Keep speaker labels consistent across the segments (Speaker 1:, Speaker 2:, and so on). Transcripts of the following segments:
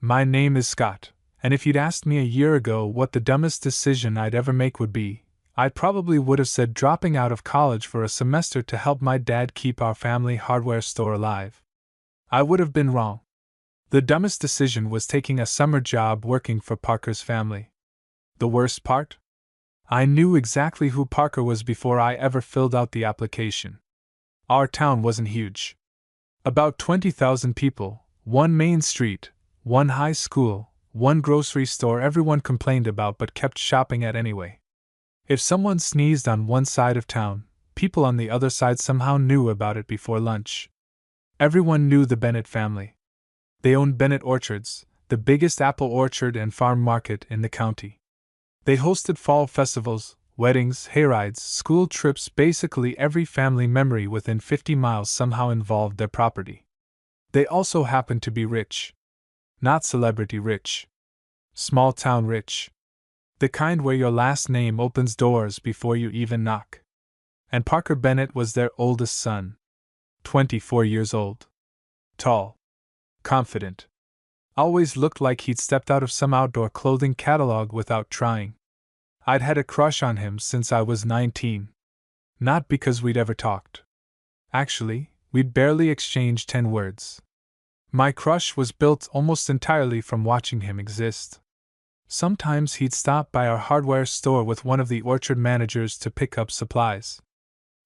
Speaker 1: My name is Scott, and if you'd asked me a year ago what the dumbest decision I'd ever make would be, I probably would have said dropping out of college for a semester to help my dad keep our family hardware store alive. I would have been wrong. The dumbest decision was taking a summer job working for Parker's family. The worst part? I knew exactly who Parker was before I ever filled out the application. Our town wasn't huge. About 20,000 people, one main street, one high school, one grocery store everyone complained about but kept shopping at anyway. If someone sneezed on one side of town, people on the other side somehow knew about it before lunch. Everyone knew the Bennett family. They owned Bennett Orchards, the biggest apple orchard and farm market in the county. They hosted fall festivals, weddings, hayrides, school trips. Basically every family memory within 50 miles somehow involved their property. They also happened to be rich. Not celebrity rich. Small town rich. The kind where your last name opens doors before you even knock. And Parker Bennett was their oldest son. 24 years old. Tall. Confident. Always looked like he'd stepped out of some outdoor clothing catalog without trying. I'd had a crush on him since I was 19. Not because we'd ever talked. Actually, we'd barely exchanged 10 words. My crush was built almost entirely from watching him exist. Sometimes he'd stop by our hardware store with one of the orchard managers to pick up supplies.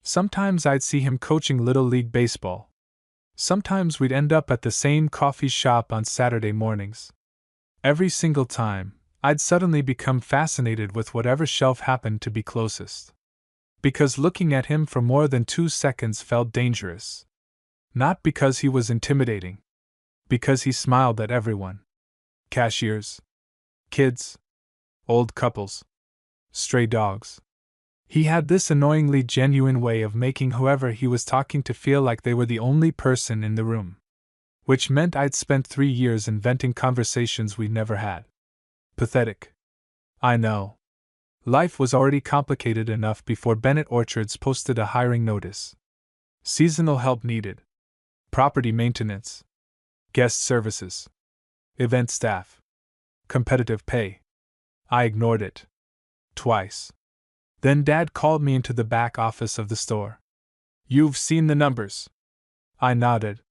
Speaker 1: Sometimes I'd see him coaching Little League baseball. Sometimes we'd end up at the same coffee shop on Saturday mornings. Every single time, I'd suddenly become fascinated with whatever shelf happened to be closest. Because looking at him for more than 2 seconds felt dangerous. Not because he was intimidating. Because he smiled at everyone. Cashiers. Kids. Old couples. Stray dogs. He had this annoyingly genuine way of making whoever he was talking to feel like they were the only person in the room. Which meant I'd spent 3 years inventing conversations we'd never had. Pathetic. I know. Life was already complicated enough before Bennett Orchards posted a hiring notice. Seasonal help needed. Property maintenance. Guest services. Event staff. Competitive pay. I ignored it. Twice. Then Dad called me into the back office of the store. You've seen the numbers. I nodded.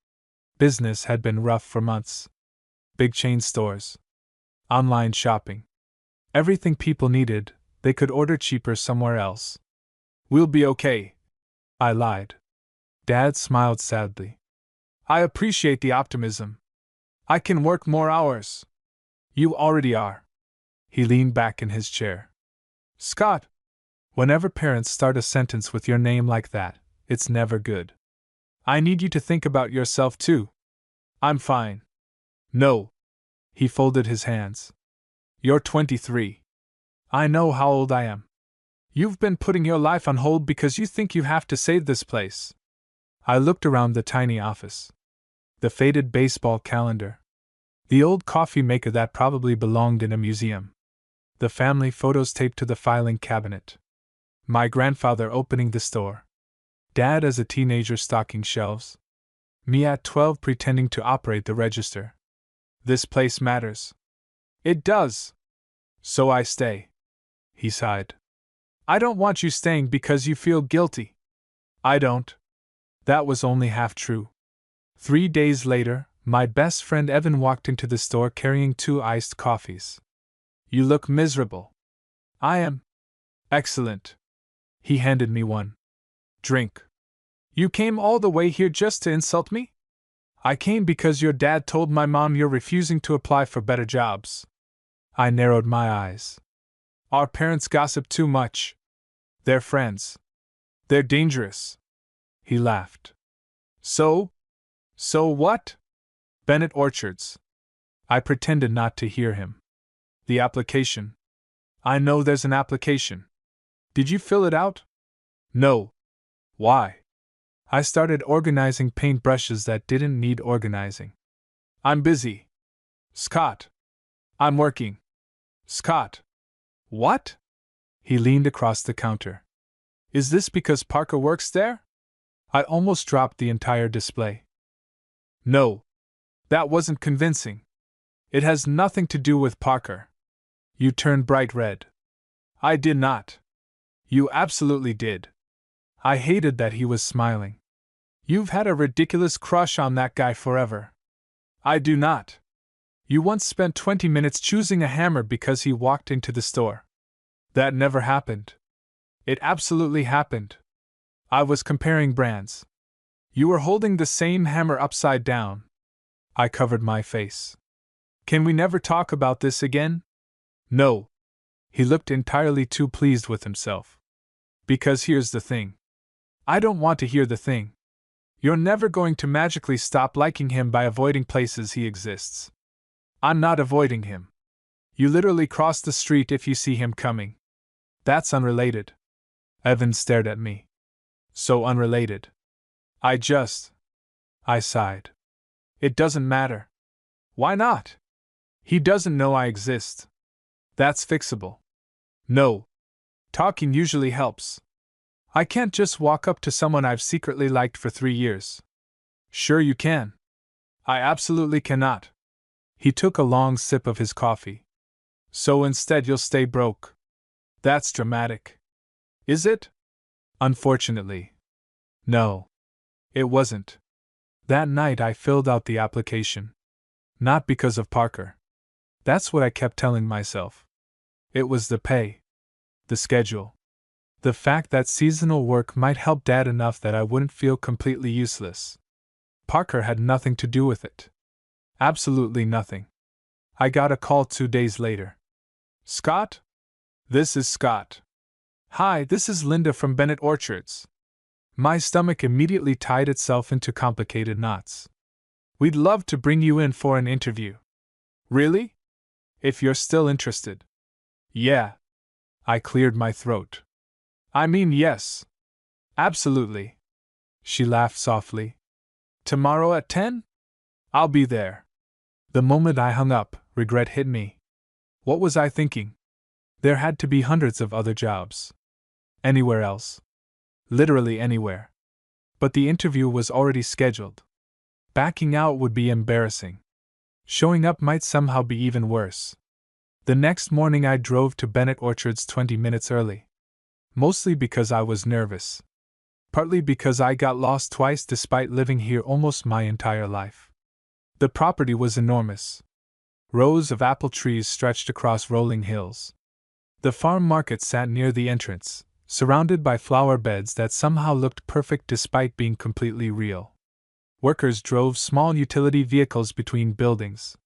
Speaker 1: Business had been rough for months. Big chain stores. Online shopping. Everything people needed, they could order cheaper somewhere else. We'll be okay. I lied. Dad smiled sadly. I appreciate the optimism. I can work more hours. You already are. He leaned back in his chair. Scott. Whenever parents start a sentence with your name like that, it's never good. I need you to think about yourself too. I'm fine. No. He folded his hands. You're 23. I know how old I am. You've been putting your life on hold because you think you have to save this place. I looked around the tiny office. The faded baseball calendar. The old coffee maker that probably belonged in a museum. The family photos taped to the filing cabinet. My grandfather opening the store. Dad as a teenager stocking shelves. Me at 12 pretending to operate the register. This place matters. It does. So I stay. He sighed. I don't want you staying because you feel guilty. I don't. That was only half true. 3 days later, my best friend Evan walked into the store carrying 2 iced coffees. You look miserable. I am. Excellent. He handed me one. Drink. You came all the way here just to insult me? I came because your dad told my mom you're refusing to apply for better jobs. I narrowed my eyes. Our parents gossip too much. They're friends. They're dangerous. He laughed. So what? Bennett Orchards. I pretended not to hear him. The application. I know there's an application. Did you fill it out? No. Why? I started organizing paintbrushes that didn't need organizing. I'm busy. Scott. I'm working. Scott. What? He leaned across the counter. Is this because Parker works there? I almost dropped the entire display. No. That wasn't convincing. It has nothing to do with Parker. You turned bright red. I did not. You absolutely did. I hated that he was smiling. You've had a ridiculous crush on that guy forever. I do not. You once spent 20 minutes choosing a hammer because he walked into the store. That never happened. It absolutely happened. I was comparing brands. You were holding the same hammer upside down. I covered my face. Can we never talk about this again? No. He looked entirely too pleased with himself. Because here's the thing. I don't want to hear the thing. You're never going to magically stop liking him by avoiding places he exists. I'm not avoiding him. You literally cross the street if you see him coming. That's unrelated. Evan stared at me. So unrelated. I sighed. It doesn't matter. Why not? He doesn't know I exist. That's fixable. No. Talking usually helps. I can't just walk up to someone I've secretly liked for 3 years. Sure you can. I absolutely cannot. He took a long sip of his coffee. So instead you'll stay broke. That's dramatic. Is it? Unfortunately. No. It wasn't. That night I filled out the application. Not because of Parker. That's what I kept telling myself. It was the pay. The schedule. The fact that seasonal work might help Dad enough that I wouldn't feel completely useless. Parker had nothing to do with it. Absolutely nothing. I got a call 2 days later. Scott? This is Scott. Hi, this is Linda from Bennett Orchards. My stomach immediately tied itself into complicated knots. We'd love to bring you in for an interview. Really? If you're still interested. Yeah. I cleared my throat. I mean, yes. Absolutely. She laughed softly. Tomorrow at 10? I'll be there. The moment I hung up, regret hit me. What was I thinking? There had to be hundreds of other jobs. Anywhere else. Literally anywhere. But the interview was already scheduled. Backing out would be embarrassing. Showing up might somehow be even worse. The next morning I drove to Bennett Orchards 20 minutes early. Mostly because I was nervous. Partly because I got lost twice despite living here almost my entire life. The property was enormous. Rows of apple trees stretched across rolling hills. The farm market sat near the entrance, surrounded by flower beds that somehow looked perfect despite being completely real. Workers drove small utility vehicles between buildings.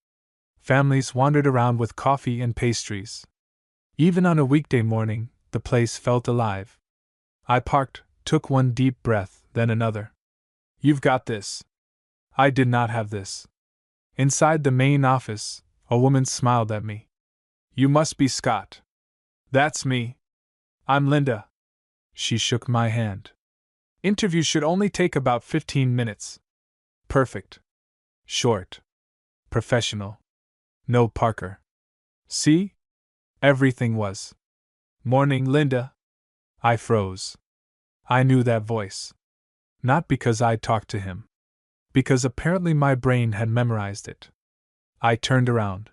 Speaker 1: Families wandered around with coffee and pastries. Even on a weekday morning, the place felt alive. I parked, took one deep breath, then another. You've got this. I did not have this. Inside the main office, a woman smiled at me. You must be Scott. That's me. I'm Linda. She shook my hand. Interview should only take about 15 minutes. Perfect. Short. Professional. No Parker. See? Everything was. Morning, Linda. I froze. I knew that voice. Not because I'd talked to him. Because apparently my brain had memorized it. I turned around.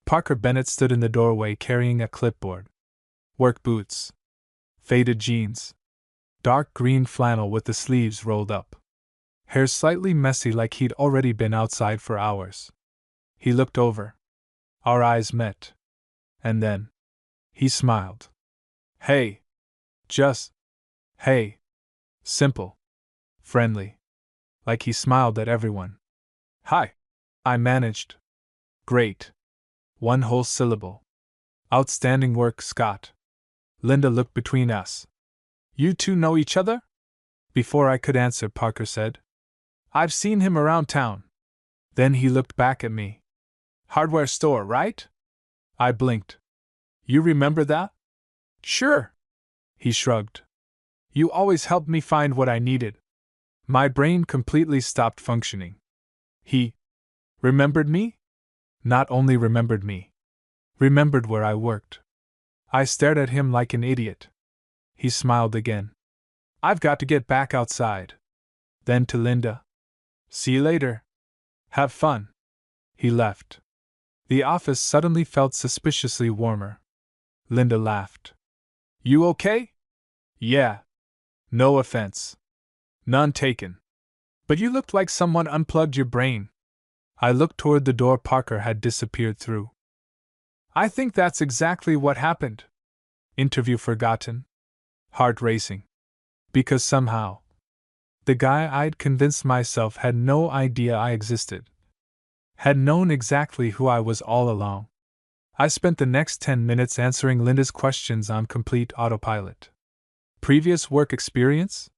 Speaker 1: Parker Bennett stood in the doorway carrying a clipboard. Work boots. Faded jeans. Dark green flannel with the sleeves rolled up. Hair slightly messy like he'd already been outside for hours. He looked over. Our eyes met. And then. He smiled. Hey. Just. Hey. Simple. Friendly. Like he smiled at everyone. Hi. I managed. Great. One whole syllable. Outstanding work, Scott. Linda looked between us. You two know each other? Before I could answer, Parker said. I've seen him around town. Then he looked back at me. Hardware store, right? I blinked. You remember that? Sure. He shrugged. You always helped me find what I needed. My brain completely stopped functioning. He remembered me? Not only remembered me. Remembered where I worked. I stared at him like an idiot. He smiled again. I've got to get back outside. Then to Linda. See you later. Have fun. He left. The office suddenly felt suspiciously warmer. Linda laughed. You okay? Yeah. No offense. None taken. But you looked like someone unplugged your brain. I looked toward the door Parker had disappeared through. I think that's exactly what happened. Interview forgotten. Heart racing. Because somehow, the guy I'd convinced myself had no idea I existed. Had known exactly who I was all along. I spent the next 10 minutes answering Linda's questions on complete autopilot. Previous work experience?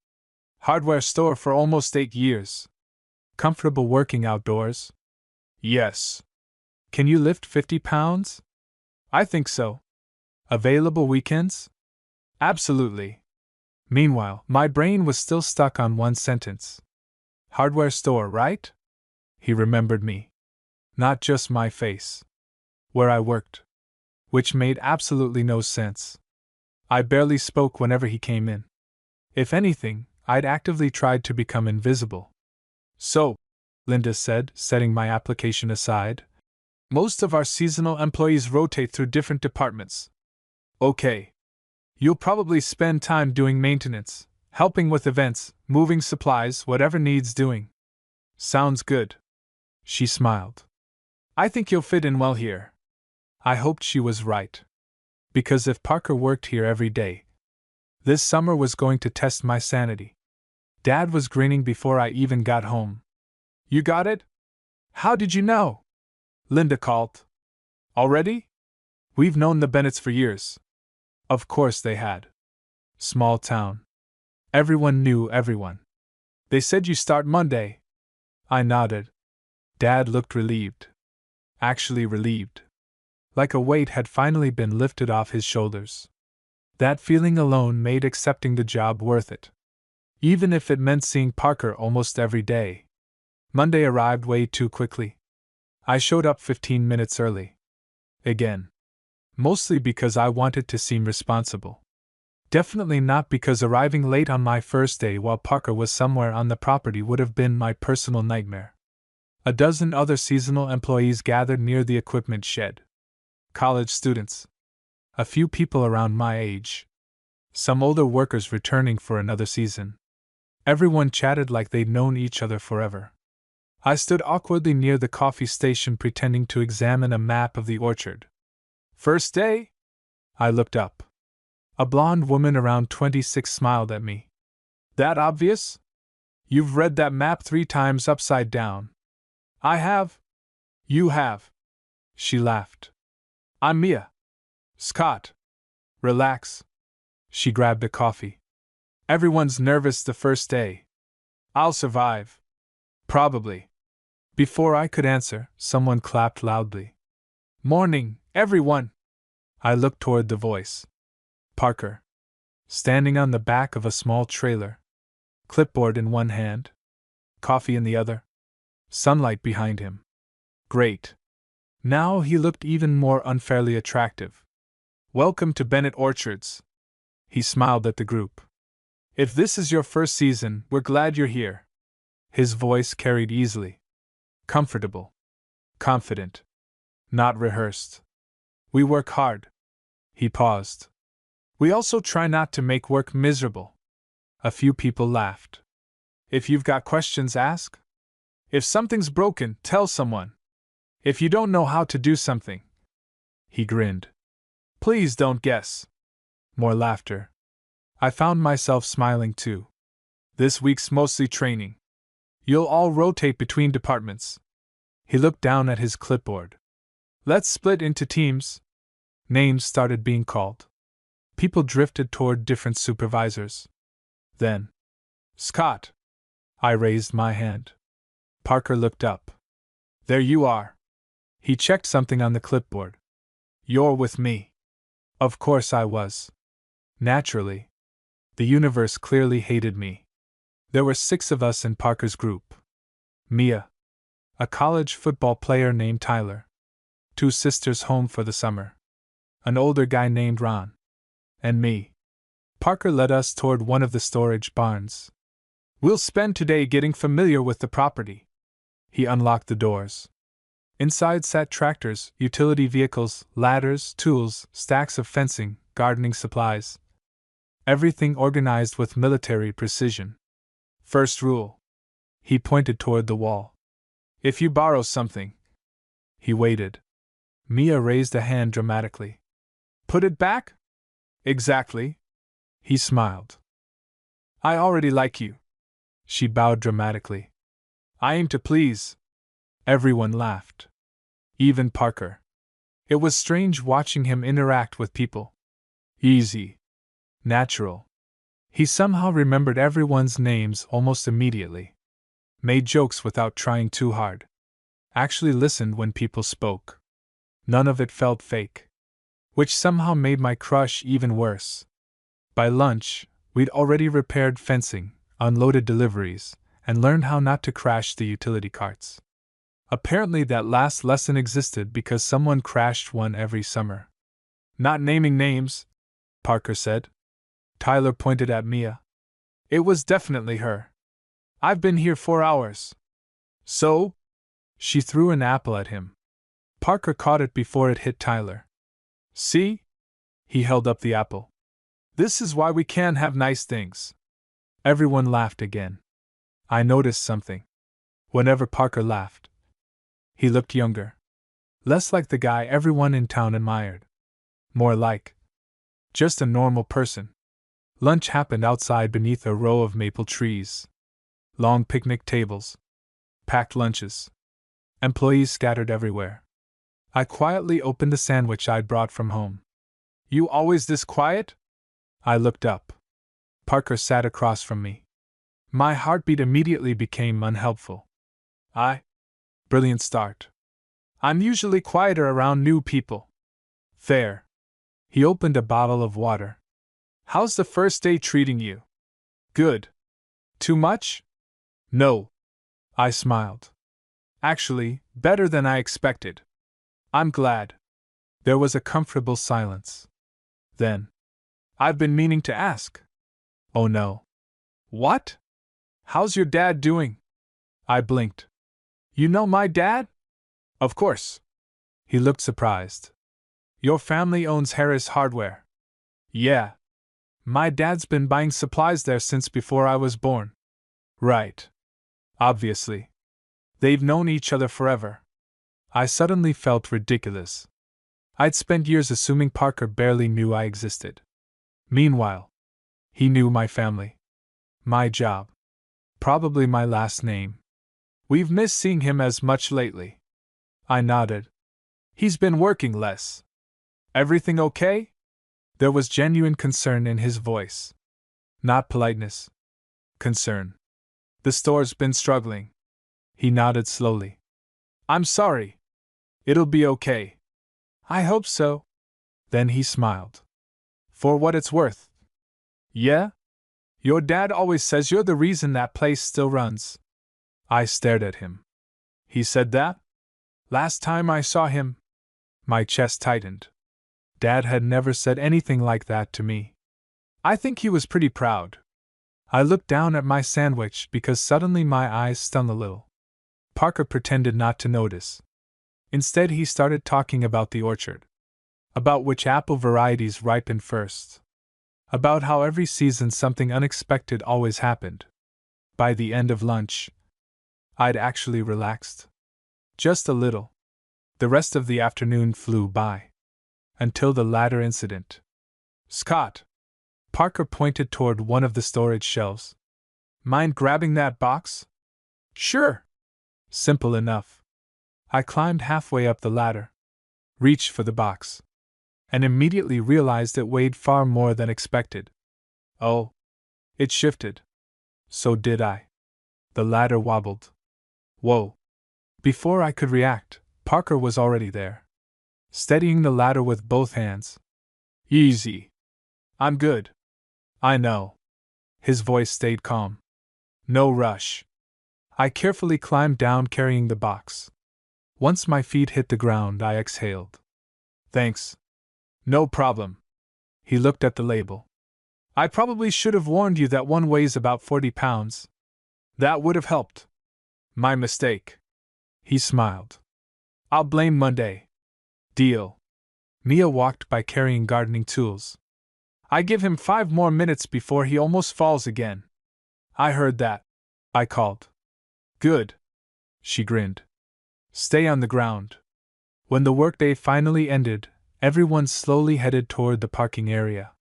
Speaker 1: Hardware store for almost 8 years. Comfortable working outdoors? Yes. Can you lift 50 pounds? I think so. Available weekends? Absolutely. Meanwhile, my brain was still stuck on one sentence. Hardware store, right? He remembered me. Not just my face. Where I worked. Which made absolutely no sense. I barely spoke whenever he came in. If anything, I'd actively tried to become invisible. So, Linda said, setting my application aside, most of our seasonal employees rotate through different departments. Okay. You'll probably spend time doing maintenance, helping with events, moving supplies, whatever needs doing. Sounds good. She smiled. I think you'll fit in well here. I hoped she was right. Because if Parker worked here every day, this summer was going to test my sanity. Dad was grinning before I even got home. You got it? How did you know? Linda called. Already? We've known the Bennetts for years. Of course they had. Small town. Everyone knew everyone. They said you start Monday. I nodded. Dad looked relieved. Actually relieved. Like a weight had finally been lifted off his shoulders. That feeling alone made accepting the job worth it. Even if it meant seeing Parker almost every day. Monday arrived way too quickly. I showed up 15 minutes early. Again. Mostly because I wanted to seem responsible. Definitely not because arriving late on my first day while Parker was somewhere on the property would have been my personal nightmare. A dozen other seasonal employees gathered near the equipment shed. College students. A few people around my age. Some older workers returning for another season. Everyone chatted like they'd known each other forever. I stood awkwardly near the coffee station pretending to examine a map of the orchard. First day? I looked up. A blonde woman around 26 smiled at me. That obvious? You've read that map 3 times upside down. I have. You have. She laughed. I'm Mia. Scott. Relax. She grabbed a coffee. Everyone's nervous the first day. I'll survive. Probably. Before I could answer, someone clapped loudly. Morning, everyone! I looked toward the voice. Parker. Standing on the back of a small trailer. Clipboard in one hand. Coffee in the other. Sunlight behind him. Great. Now he looked even more unfairly attractive. Welcome to Bennett Orchards. He smiled at the group. If this is your first season, we're glad you're here. His voice carried easily. Comfortable. Confident. Not rehearsed. We work hard. He paused. We also try not to make work miserable. A few people laughed. If you've got questions, ask. If something's broken, tell someone. If you don't know how to do something. He grinned. Please don't guess. More laughter. I found myself smiling too. This week's mostly training. You'll all rotate between departments. He looked down at his clipboard. Let's split into teams. Names started being called. People drifted toward different supervisors. Then, Scott. I raised my hand. Parker looked up. There you are. He checked something on the clipboard. You're with me. Of course I was. Naturally. The universe clearly hated me. There were 6 of us in Parker's group. Mia. A college football player named Tyler. 2 sisters home for the summer. An older guy named Ron. And me. Parker led us toward one of the storage barns. We'll spend today getting familiar with the property. He unlocked the doors. Inside sat tractors, utility vehicles, ladders, tools, stacks of fencing, gardening supplies. Everything organized with military precision. First rule. He pointed toward the wall. If you borrow something. He waited. Mia raised a hand dramatically. Put it back? Exactly. He smiled. I already like you. She bowed dramatically. I aim to please. Everyone laughed. Even Parker. It was strange watching him interact with people. Easy. Natural. He somehow remembered everyone's names almost immediately. Made jokes without trying too hard. Actually listened when people spoke. None of it felt fake. Which somehow made my crush even worse. By lunch, we'd already repaired fencing, unloaded deliveries, and learned how not to crash the utility carts. Apparently that last lesson existed because someone crashed one every summer. Not naming names, Parker said. Tyler pointed at Mia. It was definitely her. I've been here 4 hours. So? She threw an apple at him. Parker caught it before it hit Tyler. See? He held up the apple. This is why we can't have nice things. Everyone laughed again. I noticed something. Whenever Parker laughed, he looked younger. Less like the guy everyone in town admired. More like just a normal person. Lunch happened outside beneath a row of maple trees. Long picnic tables. Packed lunches. Employees scattered everywhere. I quietly opened the sandwich I'd brought from home. You always this quiet? I looked up. Parker sat across from me. My heartbeat immediately became unhelpful. Brilliant start. I'm usually quieter around new people. Fair. He opened a bottle of water. How's the first day treating you? Good. Too much? No. I smiled. Actually, better than I expected. I'm glad. There was a comfortable silence. Then, I've been meaning to ask. Oh no. What? How's your dad doing? I blinked. You know my dad? Of course. He looked surprised. Your family owns Harris Hardware. Yeah. My dad's been buying supplies there since before I was born. Right. Obviously. They've known each other forever. I suddenly felt ridiculous. I'd spent years assuming Parker barely knew I existed. Meanwhile, he knew my family. My job. Probably my last name. We've missed seeing him as much lately. I nodded. He's been working less. Everything okay? There was genuine concern in his voice. Not politeness. Concern. The store's been struggling. He nodded slowly. I'm sorry. It'll be okay. I hope so. Then he smiled. For what it's worth. Yeah? Your dad always says you're the reason that place still runs. I stared at him. He said that? Last time I saw him. My chest tightened. Dad had never said anything like that to me. I think he was pretty proud. I looked down at my sandwich because suddenly my eyes stung a little. Parker pretended not to notice. Instead, he started talking about the orchard. About which apple varieties ripened first. About how every season something unexpected always happened. By the end of lunch, I'd actually relaxed. Just a little. The rest of the afternoon flew by. Until the latter incident. Scott. Parker pointed toward one of the storage shelves. Mind grabbing that box? Sure. Simple enough. I climbed halfway up the ladder. Reached for the box. And immediately realized it weighed far more than expected. Oh. It shifted. So did I. The ladder wobbled. Whoa. Before I could react, Parker was already there. Steadying the ladder with both hands. Easy. I'm good. I know. His voice stayed calm. No rush. I carefully climbed down carrying the box. Once my feet hit the ground, I exhaled. Thanks. No problem. He looked at the label. I probably should have warned you that one weighs about 40 pounds. That would have helped. My mistake. He smiled. I'll blame Monday. Deal. Mia walked by carrying gardening tools. I give him 5 more minutes before he almost falls again. I heard that. I called. Good. She grinned. Stay on the ground. When the workday finally ended, everyone slowly headed toward the parking area.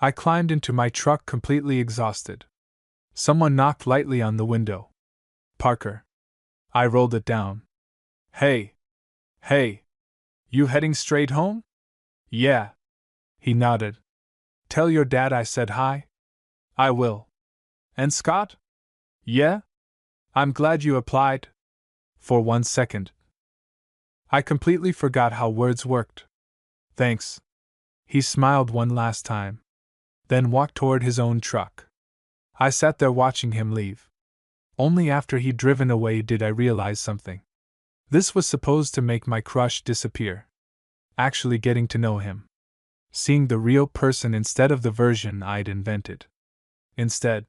Speaker 1: I climbed into my truck completely exhausted. Someone knocked lightly on the window. Parker. I rolled it down. Hey. Hey. You heading straight home? Yeah. He nodded. Tell your dad I said hi? I will. And Scott? Yeah? I'm glad you applied. For 1 second, I completely forgot how words worked. Thanks. He smiled one last time, then walked toward his own truck. I sat there watching him leave. Only after he'd driven away did I realize something. This was supposed to make my crush disappear. Actually getting to know him. Seeing the real person instead of the version I'd invented. Instead,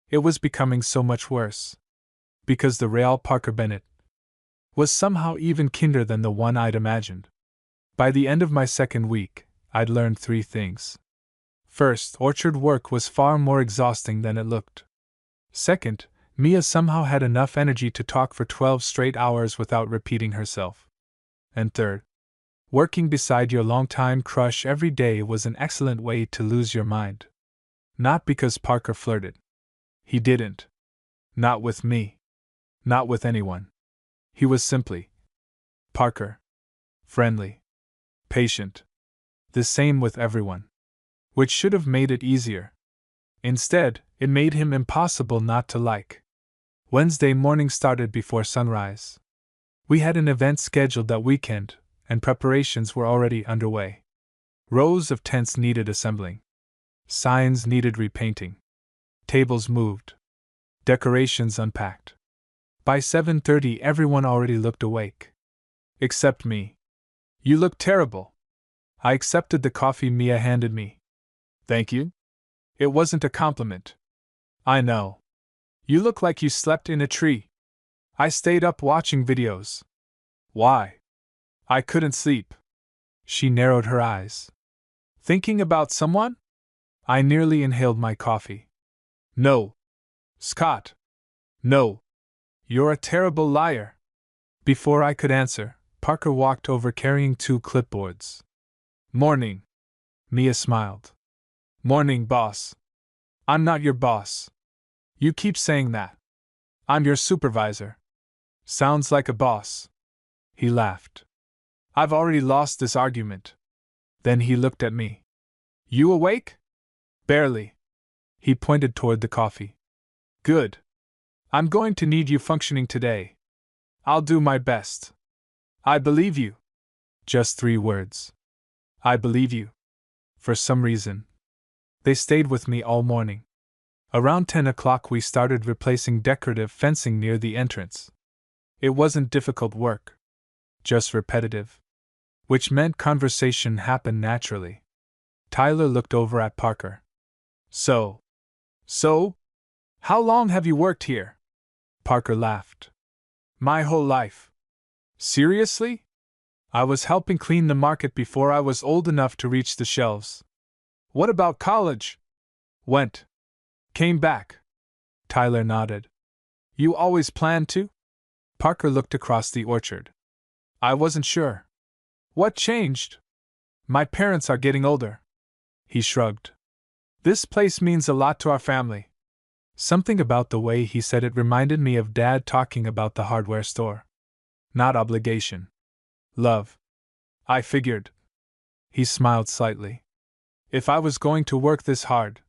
Speaker 1: it was becoming so much worse. Because the real Parker Bennett was somehow even kinder than the one I'd imagined. By the end of my second week, I'd learned 3 things. First, orchard work was far more exhausting than it looked. Second, Mia somehow had enough energy to talk for 12 straight hours without repeating herself. And third, working beside your longtime crush every day was an excellent way to lose your mind. Not because Parker flirted. He didn't. Not with me. Not with anyone. He was simply Parker. Friendly. Patient. The same with everyone. Which should have made it easier. Instead, it made him impossible not to like. Wednesday morning started before sunrise. We had an event scheduled that weekend, and preparations were already underway. Rows of tents needed assembling. Signs needed repainting. Tables moved. Decorations unpacked. By 7:30 everyone already looked awake. Except me. You look terrible. I accepted the coffee Mia handed me. Thank you? It wasn't a compliment. I know. You look like you slept in a tree. I stayed up watching videos. Why? I couldn't sleep. She narrowed her eyes. Thinking about someone? I nearly inhaled my coffee. No. Scott. No. You're a terrible liar. Before I could answer, Parker walked over carrying 2 clipboards. Morning. Mia smiled. Morning, boss. I'm not your boss. You keep saying that. I'm your supervisor. Sounds like a boss. He laughed. I've already lost this argument. Then he looked at me. You awake? Barely. He pointed toward the coffee. Good. I'm going to need you functioning today. I'll do my best. I believe you. Just 3 words. I believe you. For some reason. They stayed with me all morning. Around 10 o'clock we started replacing decorative fencing near the entrance. It wasn't difficult work. Just repetitive. Which meant conversation happened naturally. Tyler looked over at Parker. So? How long have you worked here? Parker laughed. My whole life. Seriously? I was helping clean the market before I was old enough to reach the shelves. What about college? Went. Came back. Tyler nodded. You always planned to? Parker looked across the orchard. I wasn't sure. What changed? My parents are getting older. He shrugged. This place means a lot to our family. Something about the way he said it reminded me of Dad talking about the hardware store. Not obligation. Love. I figured. He smiled slightly. If I was going to work this hard,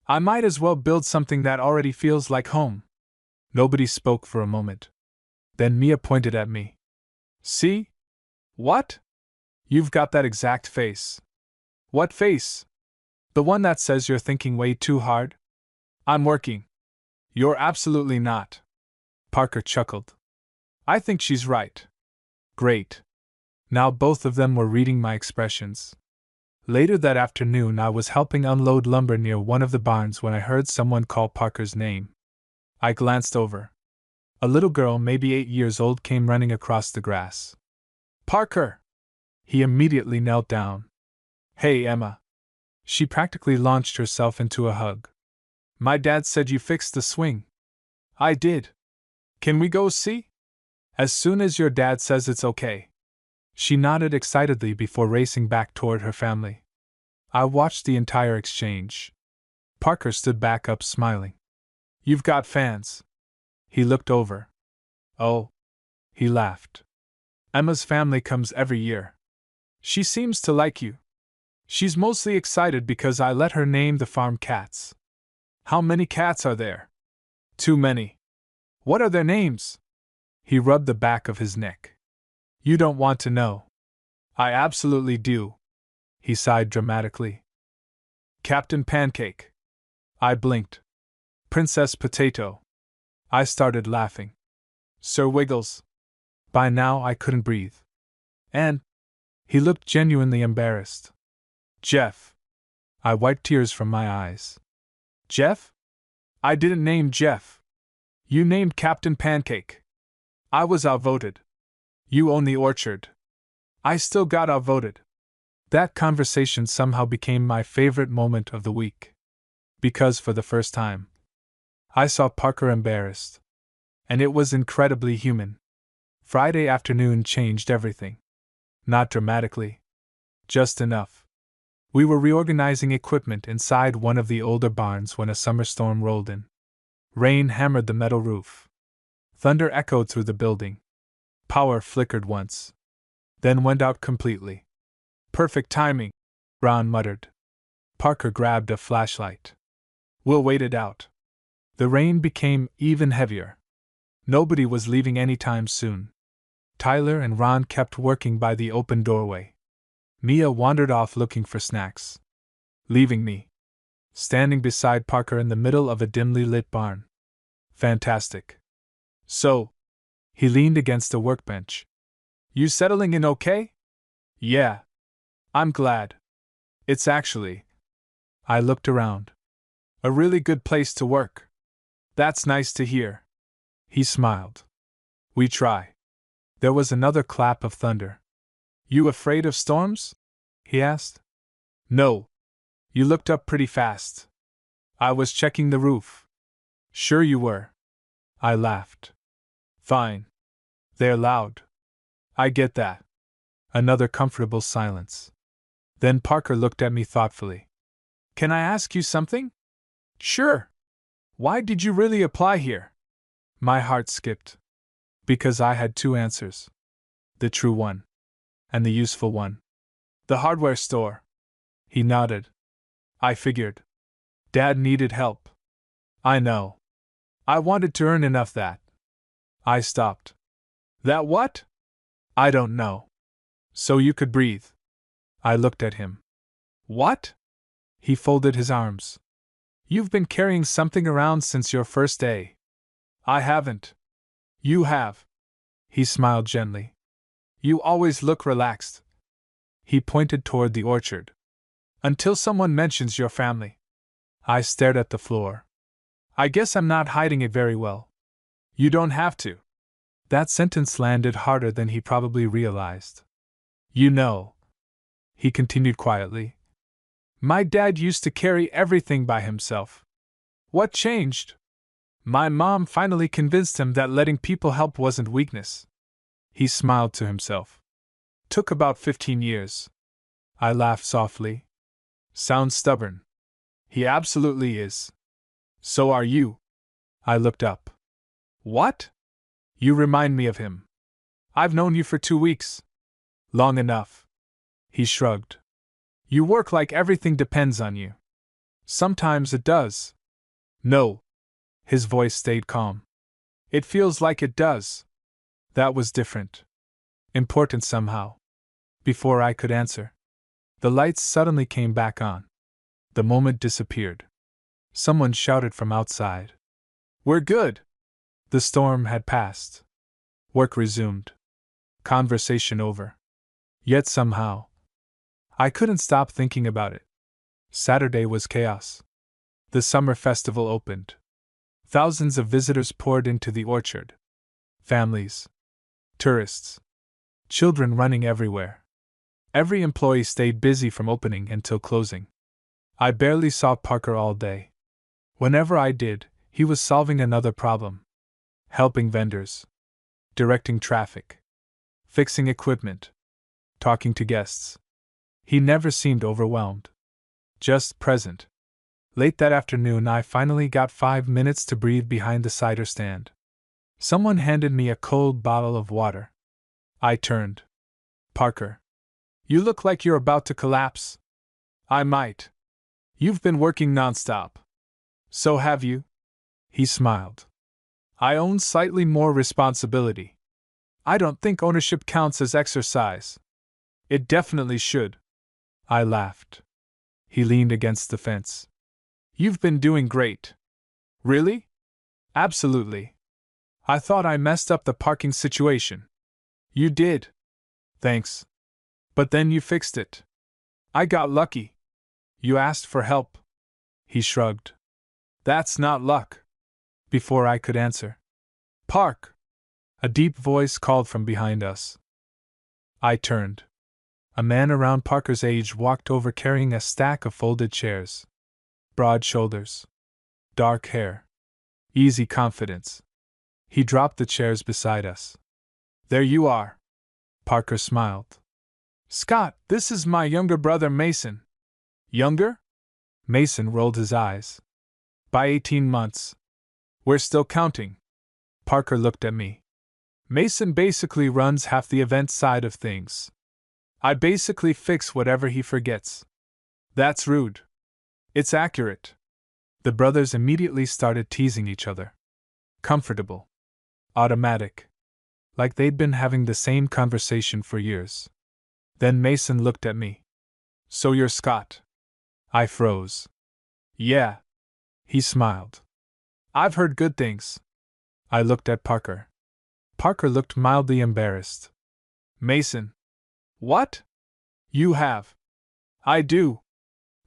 Speaker 1: I might as well build something that already feels like home. Nobody spoke for a moment. Then Mia pointed at me. See? What? You've got that exact face. What face? The one that says you're thinking way too hard? I'm working. You're absolutely not. Parker chuckled. I think she's right. Great. Now both of them were reading my expressions. Later that afternoon I was helping unload lumber near one of the barns when I heard someone call Parker's name. I glanced over. A little girl, maybe 8 years old, came running across the grass. Parker! He immediately knelt down. Hey, Emma. She practically launched herself into a hug. My dad said you fixed the swing. I did. Can we go see? As soon as your dad says it's okay. She nodded excitedly before racing back toward her family. I watched the entire exchange. Parker stood back up smiling. You've got fans. He looked over. Oh. He laughed. Emma's family comes every year. She seems to like you. She's mostly excited because I let her name the farm cats. How many cats are there? Too many. What are their names? He rubbed the back of his neck. You don't want to know. I absolutely do. He sighed dramatically. Captain Pancake. I blinked. Princess Potato. I started laughing. Sir Wiggles. By now I couldn't breathe. And he looked genuinely embarrassed. Jeff. I wiped tears from my eyes. Jeff? I didn't name Jeff. You named Captain Pancake. I was outvoted. You own the orchard. I still got outvoted. That conversation somehow became my favorite moment of the week. Because for the first time, I saw Parker embarrassed. And it was incredibly human. Friday afternoon changed everything. Not dramatically. Just enough. We were reorganizing equipment inside one of the older barns when a summer storm rolled in. Rain hammered the metal roof. Thunder echoed through the building. Power flickered once. Then went out completely. Perfect timing, Ron muttered. Parker grabbed a flashlight. We'll wait it out. The rain became even heavier. Nobody was leaving anytime soon. Tyler and Ron kept working by the open doorway. Mia wandered off looking for snacks, leaving me standing beside Parker in the middle of a dimly lit barn. Fantastic. So, he leaned against a workbench. You settling in okay? Yeah. I'm glad. It's actually. I looked around. A really good place to work. That's nice to hear. He smiled. We try. There was another clap of thunder. You afraid of storms? He asked. No. You looked up pretty fast. I was checking the roof. Sure you were. I laughed. Fine. They're loud. I get that. Another comfortable silence. Then Parker looked at me thoughtfully. Can I ask you something? Sure. Why did you really apply here? My heart skipped. Because I had two answers. The true one. And the useful one. The hardware store. He nodded. I figured. Dad needed help. I know. I wanted to earn enough that. I stopped. That what? I don't know. So you could breathe. I looked at him. What? He folded his arms. You've been carrying something around since your first day. I haven't. You have. He smiled gently. You always look relaxed. He pointed toward the orchard. Until someone mentions your family. I stared at the floor. I guess I'm not hiding it very well. You don't have to. That sentence landed harder than he probably realized. You know, he continued quietly. My dad used to carry everything by himself. What changed? My mom finally convinced him that letting people help wasn't weakness. He smiled to himself. Took about 15 years. I laughed softly. Sounds stubborn. He absolutely is. So are you. I looked up. What? You remind me of him. I've known you for 2 weeks. Long enough. He shrugged. You work like everything depends on you. Sometimes it does. No. His voice stayed calm. It feels like it does. That was different. Important somehow. Before I could answer, the lights suddenly came back on. The moment disappeared. Someone shouted from outside. We're good. The storm had passed. Work resumed. Conversation over. Yet somehow, I couldn't stop thinking about it. Saturday was chaos. The summer festival opened. Thousands of visitors poured into the orchard. Families. Tourists. children running everywhere. Every employee stayed busy from opening until closing. I barely saw Parker all day. Whenever I did, he was solving another problem. Helping vendors. Directing traffic. Fixing equipment. Talking to guests. He never seemed overwhelmed. Just present. Late that afternoon, I finally got 5 minutes to breathe behind the cider stand. Someone handed me a cold bottle of water. I turned. Parker. You look like you're about to collapse. I might. You've been working nonstop. So have you? He smiled. I own slightly more responsibility. I don't think ownership counts as exercise. It definitely should. I laughed. He leaned against the fence. You've been doing great. Really? Absolutely. I thought I messed up the parking situation. You did. Thanks. But then you fixed it. I got lucky. You asked for help. He shrugged. That's not luck. Before I could answer. Park! A deep voice called from behind us. I turned. A man around Parker's age walked over carrying a stack of folded chairs. Broad shoulders. Dark hair. Easy confidence. He dropped the chairs beside us. There you are. Parker smiled. Scott, this is my younger brother Mason. Younger? Mason rolled his eyes. By 18 months. We're still counting. Parker looked at me. Mason basically runs half the event side of things. I basically fix whatever he forgets. That's rude. It's accurate. The brothers immediately started teasing each other. Comfortable. Automatic. Like they'd been having the same conversation for years. Then Mason looked at me. So you're Scott. I froze. Yeah. He smiled. I've heard good things. I looked at Parker. Parker looked mildly embarrassed. Mason. What? You have. I do.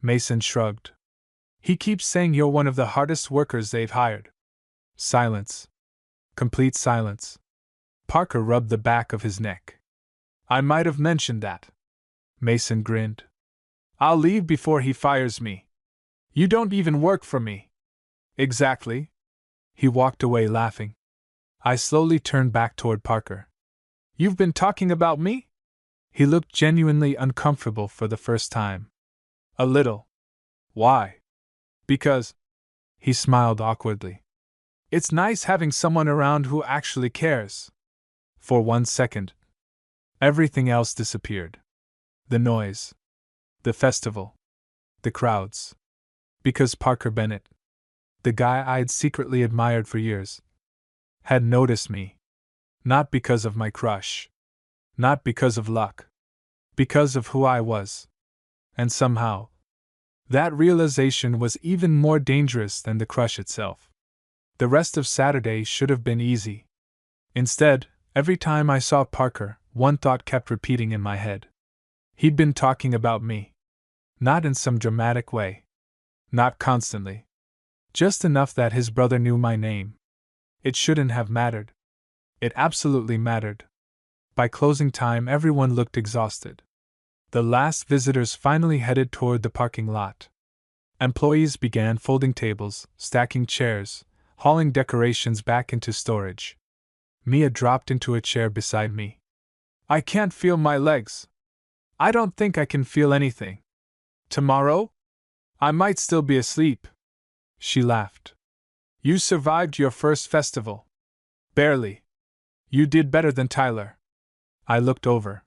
Speaker 1: Mason shrugged. He keeps saying you're one of the hardest workers they've hired. Silence. Complete silence. Parker rubbed the back of his neck. I might have mentioned that. Mason grinned. I'll leave before he fires me. You don't even work for me. Exactly. He walked away laughing. I slowly turned back toward Parker. You've been talking about me? He looked genuinely uncomfortable for the first time. A little. Why? Because. He smiled awkwardly. It's nice having someone around who actually cares. For 1 second. Everything else disappeared. The noise. The festival. The crowds. Because Parker Bennett, the guy I'd secretly admired for years, had noticed me. Not because of my crush. Not because of luck. Because of who I was. And somehow, that realization was even more dangerous than the crush itself. The rest of Saturday should have been easy. Instead, every time I saw Parker, one thought kept repeating in my head. He'd been talking about me. Not in some dramatic way. Not constantly. Just enough that his brother knew my name. It shouldn't have mattered. It absolutely mattered. By closing time, everyone looked exhausted. The last visitors finally headed toward the parking lot. Employees began folding tables, stacking chairs, hauling decorations back into storage. Mia dropped into a chair beside me. I can't feel my legs. I don't think I can feel anything. Tomorrow? I might still be asleep. She laughed. You survived your first festival. Barely. You did better than Tyler. I looked over.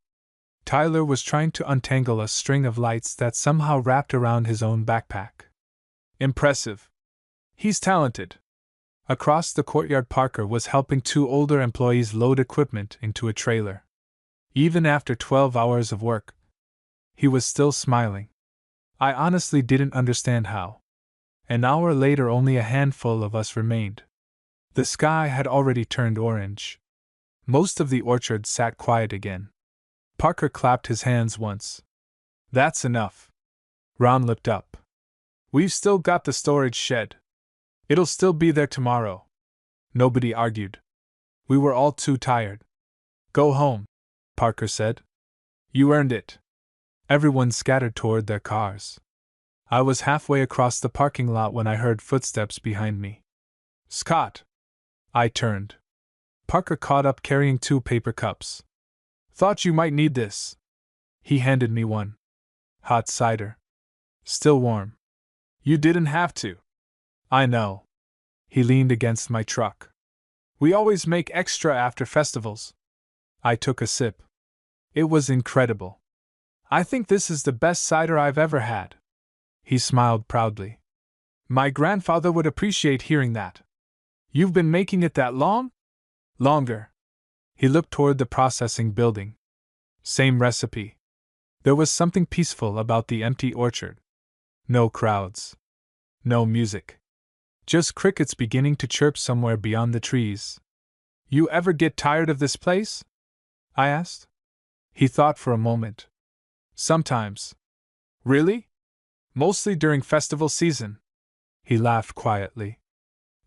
Speaker 1: Tyler was trying to untangle a string of lights that somehow wrapped around his own backpack. Impressive. He's talented. Across the courtyard, Parker was helping 2 older employees load equipment into a trailer. Even after 12 hours of work, he was still smiling. I honestly didn't understand how. An hour later, only a handful of us remained. The sky had already turned orange. Most of the orchard sat quiet again. Parker clapped his hands once. That's enough. Ron looked up. We've still got the storage shed. It'll still be there tomorrow. Nobody argued. We were all too tired. Go home. Parker said. You earned it. Everyone scattered toward their cars. I was halfway across the parking lot when I heard footsteps behind me. Scott! I turned. Parker caught up carrying 2 paper cups. Thought you might need this. He handed me one. Hot cider. Still warm. You didn't have to. I know. He leaned against my truck. We always make extra after festivals. I took a sip. It was incredible. I think this is the best cider I've ever had. He smiled proudly. My grandfather would appreciate hearing that. You've been making it that long? Longer. He looked toward the processing building. Same recipe. There was something peaceful about the empty orchard. No crowds. No music. Just crickets beginning to chirp somewhere beyond the trees. You ever get tired of this place? I asked. He thought for a moment. Sometimes. Really? Mostly during festival season. He laughed quietly.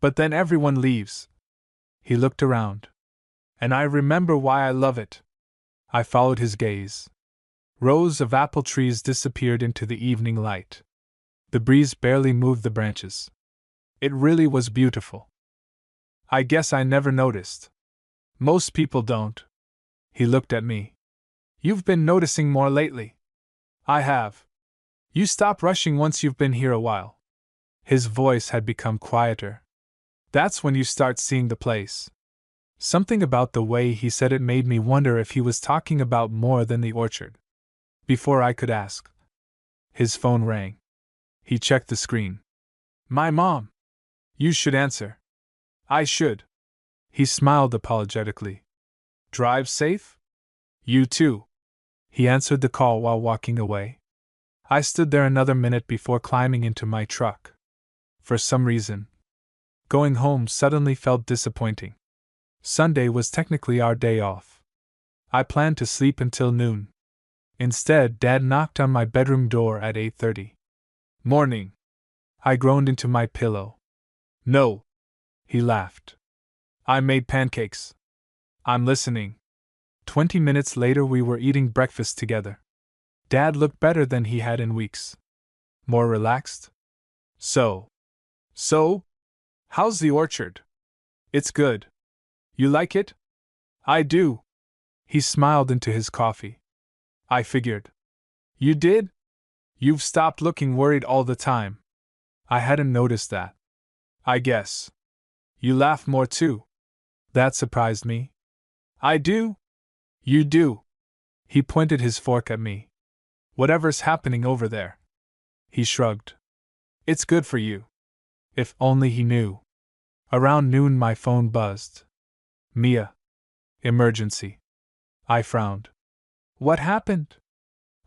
Speaker 1: But then everyone leaves. He looked around. And I remember why I love it. I followed his gaze. Rows of apple trees disappeared into the evening light. The breeze barely moved the branches. It really was beautiful. I guess I never noticed. Most people don't. He looked at me. You've been noticing more lately. I have. You stop rushing once you've been here a while. His voice had become quieter. That's when you start seeing the place. Something about the way he said it made me wonder if he was talking about more than the orchard. Before I could ask, his phone rang. He checked the screen. My mom. You should answer. I should. He smiled apologetically. Drive safe? You too. He answered the call while walking away. I stood there another minute before climbing into my truck. For some reason, going home suddenly felt disappointing. Sunday was technically our day off. I planned to sleep until noon. Instead, Dad knocked on my bedroom door at 8:30. Morning. I groaned into my pillow. No. He laughed. I made pancakes. I'm listening. 20 minutes later, we were eating breakfast together. Dad looked better than he had in weeks. More relaxed. So, how's the orchard? It's good. You like it? I do. He smiled into his coffee. I figured. You did? You've stopped looking worried all the time. I hadn't noticed that. I guess. You laugh more too. That surprised me. I do? You do. He pointed his fork at me. Whatever's happening over there. He shrugged. It's good for you. If only he knew. Around noon my phone buzzed. Mia. Emergency. I frowned. What happened?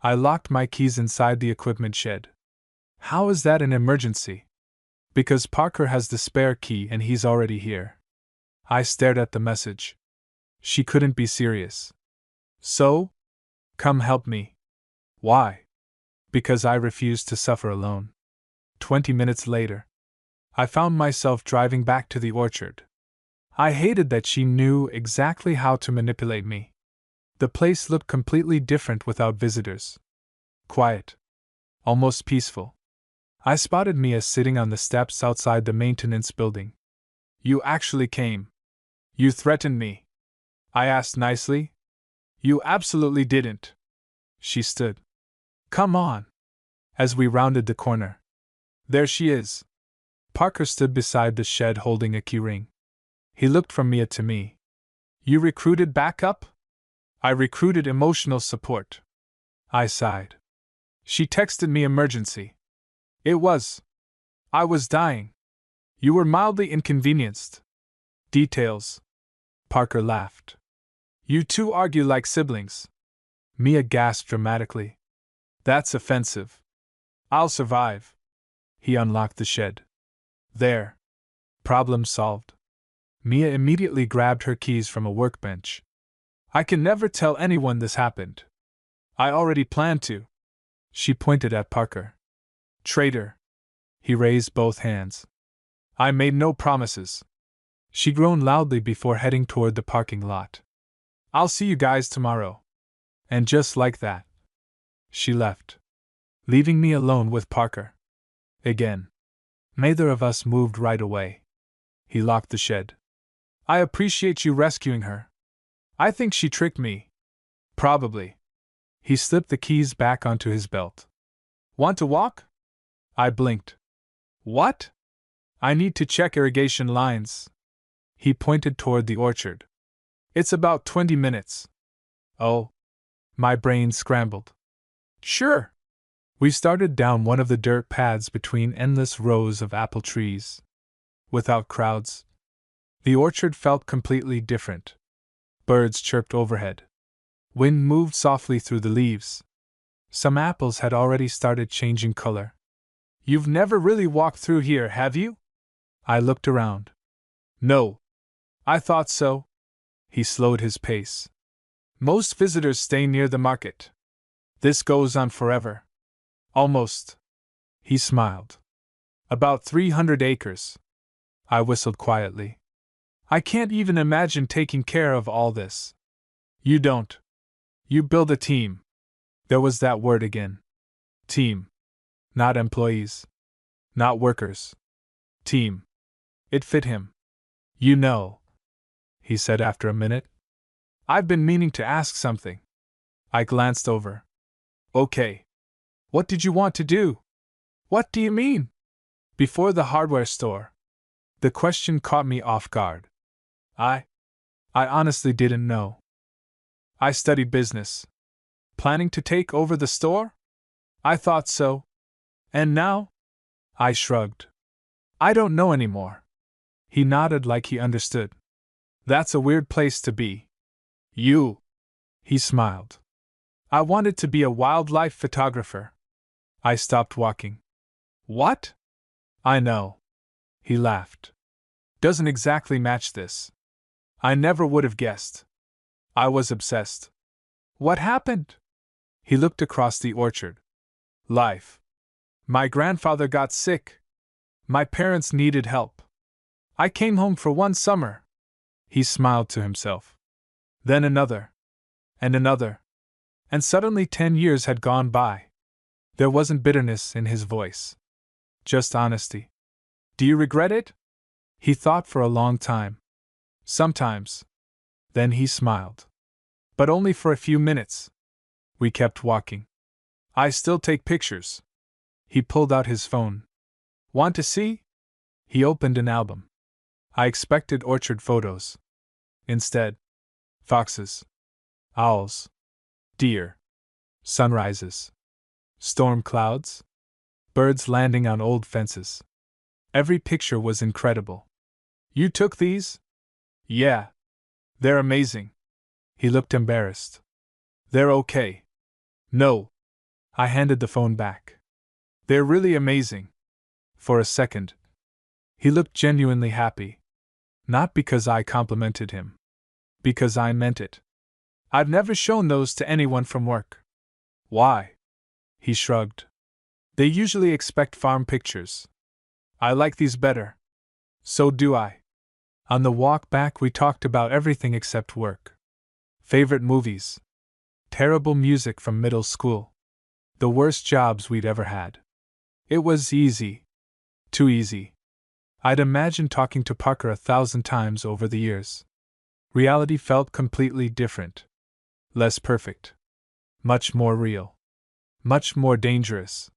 Speaker 1: I locked my keys inside the equipment shed. How is that an emergency? Because Parker has the spare key and he's already here. I stared at the message. She couldn't be serious. So? Come help me. Why? Because I refused to suffer alone. 20 minutes later, I found myself driving back to the orchard. I hated that she knew exactly how to manipulate me. The place looked completely different without visitors. Quiet. Almost peaceful. I spotted Mia sitting on the steps outside the maintenance building. You actually came. You threatened me. I asked nicely. You absolutely didn't. She stood. Come on. As we rounded the corner. There she is. Parker stood beside the shed holding a keyring. He looked from Mia to me. You recruited backup? I recruited emotional support. I sighed. She texted me emergency. It was. I was dying. You were mildly inconvenienced. Details. Parker laughed. You two argue like siblings. Mia gasped dramatically. That's offensive. I'll survive. He unlocked the shed. There. Problem solved. Mia immediately grabbed her keys from a workbench. I can never tell anyone this happened. I already planned to. She pointed at Parker. Traitor. He raised both hands. I made no promises. She groaned loudly before heading toward the parking lot. I'll see you guys tomorrow. And just like that, she left, leaving me alone with Parker. Again. Neither of us moved right away. He locked the shed. I appreciate you rescuing her. I think she tricked me. Probably. He slipped the keys back onto his belt. Want to walk? I blinked. What? I need to check irrigation lines. He pointed toward the orchard. It's about 20 minutes. Oh. My brain scrambled. Sure. We started down one of the dirt paths between endless rows of apple trees. Without crowds. The orchard felt completely different. Birds chirped overhead. Wind moved softly through the leaves. Some apples had already started changing color. You've never really walked through here, have you? I looked around. No. I thought so. He slowed his pace. Most visitors stay near the market. This goes on forever. Almost. He smiled. About 300 acres. I whistled quietly. I can't even imagine taking care of all this. You don't. You build a team. There was that word again. Team. Not employees. Not workers. Team. It fit him. You know, he said after a minute. I've been meaning to ask something. I glanced over. Okay. What did you want to do? What do you mean? Before the hardware store. The question caught me off guard. I honestly didn't know. I studied business. Planning to take over the store? I thought so. And now? I shrugged. I don't know anymore. He nodded like he understood. That's a weird place to be. You. He smiled. I wanted to be a wildlife photographer. I stopped walking. What? I know. He laughed. Doesn't exactly match this. I never would have guessed. I was obsessed. What happened? He looked across the orchard. Life. My grandfather got sick. My parents needed help. I came home for one summer. He smiled to himself. Then another. And another. And suddenly 10 years had gone by. There wasn't bitterness in his voice. Just honesty. Do you regret it? He thought for a long time. Sometimes. Then he smiled. But only for a few minutes. We kept walking. I still take pictures. He pulled out his phone. Want to see? He opened an album. I expected orchard photos. Instead, foxes, owls, deer, sunrises, storm clouds, birds landing on old fences. Every picture was incredible. You took these? Yeah. They're amazing. He looked embarrassed. They're okay. No. I handed the phone back. They're really amazing. For a second, he looked genuinely happy. Not because I complimented him. Because I meant it. I've never shown those to anyone from work. Why? He shrugged. They usually expect farm pictures. I like these better. So do I. On the walk back, we talked about everything except work. Favorite movies. Terrible music from middle school. The worst jobs we'd ever had. It was easy. Too easy. I'd imagined talking to Parker 1,000 times over the years. Reality felt completely different. Less perfect. Much more real. Much more dangerous.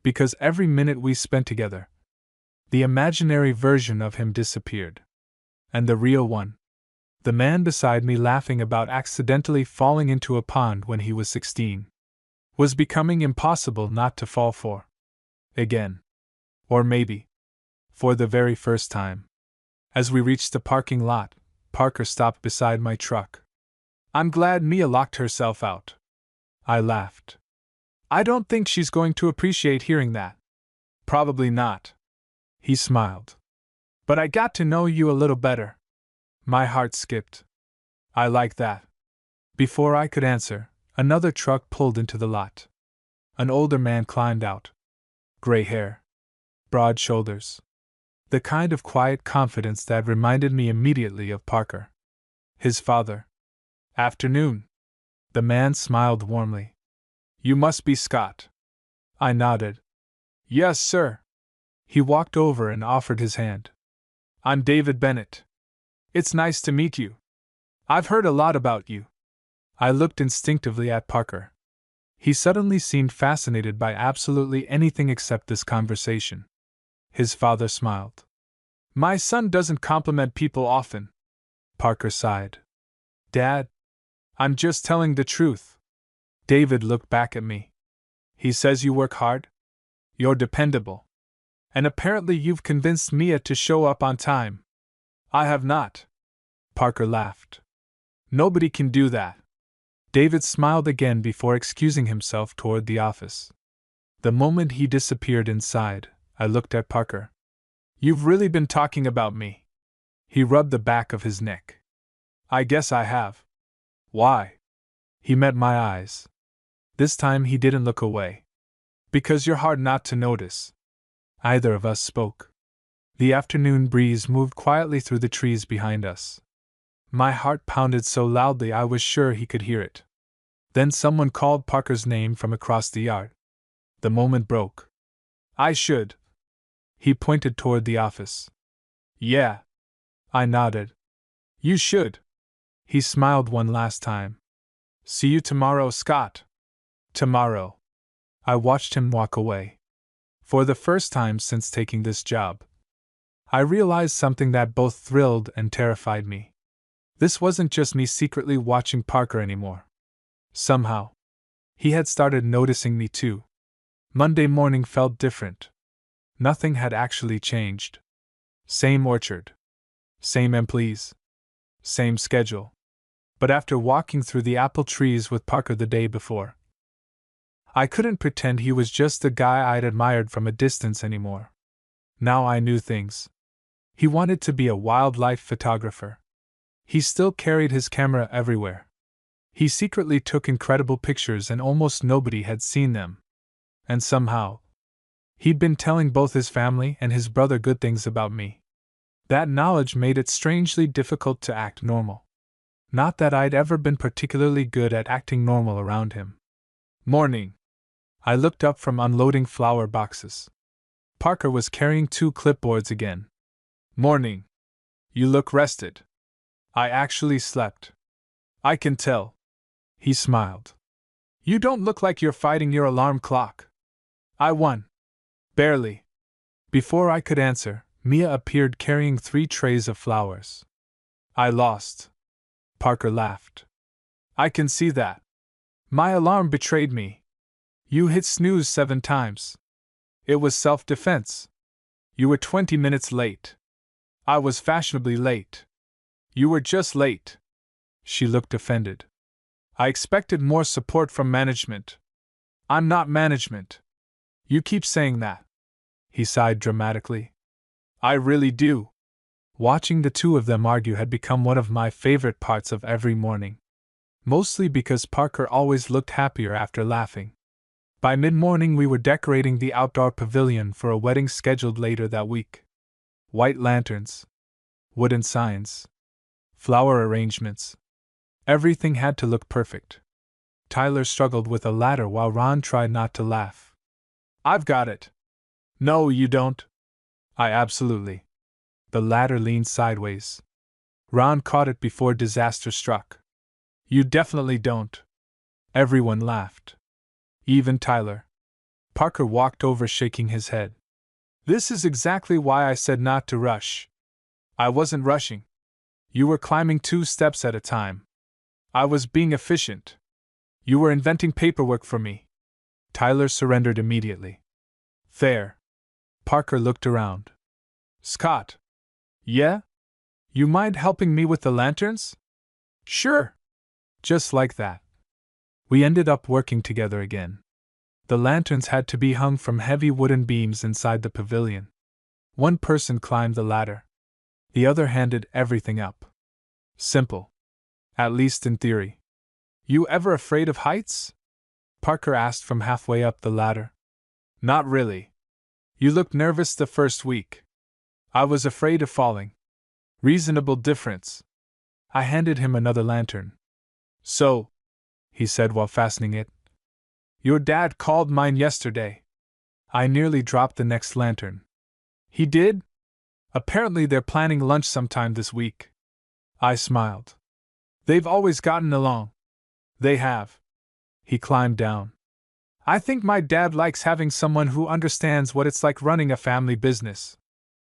Speaker 1: Because every minute we spent together, the imaginary version of him disappeared. And the real one, the man beside me laughing about accidentally falling into a pond when he was 16, was becoming impossible not to fall for. Again. Or maybe, for the very first time. As we reached the parking lot, Parker stopped beside my truck. I'm glad Mia locked herself out. I laughed. I don't think she's going to appreciate hearing that. Probably not. He smiled. But I got to know you a little better. My heart skipped. I like that. Before I could answer, another truck pulled into the lot. An older man climbed out. Gray hair. Broad shoulders. The kind of quiet confidence that reminded me immediately of Parker. His father. Afternoon. The man smiled warmly. You must be Scott. I nodded. Yes, sir. He walked over and offered his hand. I'm David Bennett. It's nice to meet you. I've heard a lot about you. I looked instinctively at Parker. He suddenly seemed fascinated by absolutely anything except this conversation. His father smiled. My son doesn't compliment people often. Parker sighed. Dad, I'm just telling the truth. David looked back at me. He says you work hard? You're dependable. And apparently you've convinced Mia to show up on time. I have not. Parker laughed. Nobody can do that. David smiled again before excusing himself toward the office. The moment he disappeared inside, I looked at Parker. You've really been talking about me. He rubbed the back of his neck. I guess I have. Why? He met my eyes. This time he didn't look away. Because you're hard not to notice. Either of us spoke. The afternoon breeze moved quietly through the trees behind us. My heart pounded so loudly I was sure he could hear it. Then someone called Parker's name from across the yard. The moment broke. I should. He pointed toward the office. Yeah. I nodded. You should. He smiled one last time. See you tomorrow, Scott. Tomorrow. I watched him walk away. For the first time since taking this job, I realized something that both thrilled and terrified me. This wasn't just me secretly watching Parker anymore. Somehow, he had started noticing me too. Monday morning felt different. Nothing had actually changed. Same orchard. Same employees. Same schedule. But after walking through the apple trees with Parker the day before, I couldn't pretend he was just the guy I'd admired from a distance anymore. Now I knew things. He wanted to be a wildlife photographer. He still carried his camera everywhere. He secretly took incredible pictures and almost nobody had seen them. And somehow, he'd been telling both his family and his brother good things about me. That knowledge made it strangely difficult to act normal. Not that I'd ever been particularly good at acting normal around him. Morning. I looked up from unloading flower boxes. Parker was carrying 2 clipboards again. Morning. You look rested. I actually slept. I can tell. He smiled. You don't look like you're fighting your alarm clock. I won. Barely. Before I could answer, Mia appeared carrying 3 trays of flowers. I lost. Parker laughed. I can see that. My alarm betrayed me. You hit snooze 7 times. It was self-defense. You were 20 minutes late. I was fashionably late. You were just late. She looked offended. I expected more support from management. I'm not management. You keep saying that. He sighed dramatically. I really do. Watching the two of them argue had become one of my favorite parts of every morning. Mostly because Parker always looked happier after laughing. By mid-morning we were decorating the outdoor pavilion for a wedding scheduled later that week. White lanterns. Wooden signs. Flower arrangements. Everything had to look perfect. Tyler struggled with a ladder while Ron tried not to laugh. I've got it. No, you don't. I absolutely. The ladder leaned sideways. Ron caught it before disaster struck. You definitely don't. Everyone laughed. Even Tyler. Parker walked over shaking his head. This is exactly why I said not to rush. I wasn't rushing. You were climbing 2 steps at a time. I was being efficient. You were inventing paperwork for me. Tyler surrendered immediately. There. Parker looked around. Scott. Yeah? You mind helping me with the lanterns? Sure. Just like that. We ended up working together again. The lanterns had to be hung from heavy wooden beams inside the pavilion. One person climbed the ladder. The other handed everything up. Simple. At least in theory. You ever afraid of heights? Parker asked from halfway up the ladder. Not really. You looked nervous the first week. I was afraid of falling. Reasonable difference. I handed him another lantern. So, he said while fastening it. Your dad called mine yesterday. I nearly dropped the next lantern. He did? Apparently they're planning lunch sometime this week. I smiled. They've always gotten along. They have. He climbed down. I think my dad likes having someone who understands what it's like running a family business.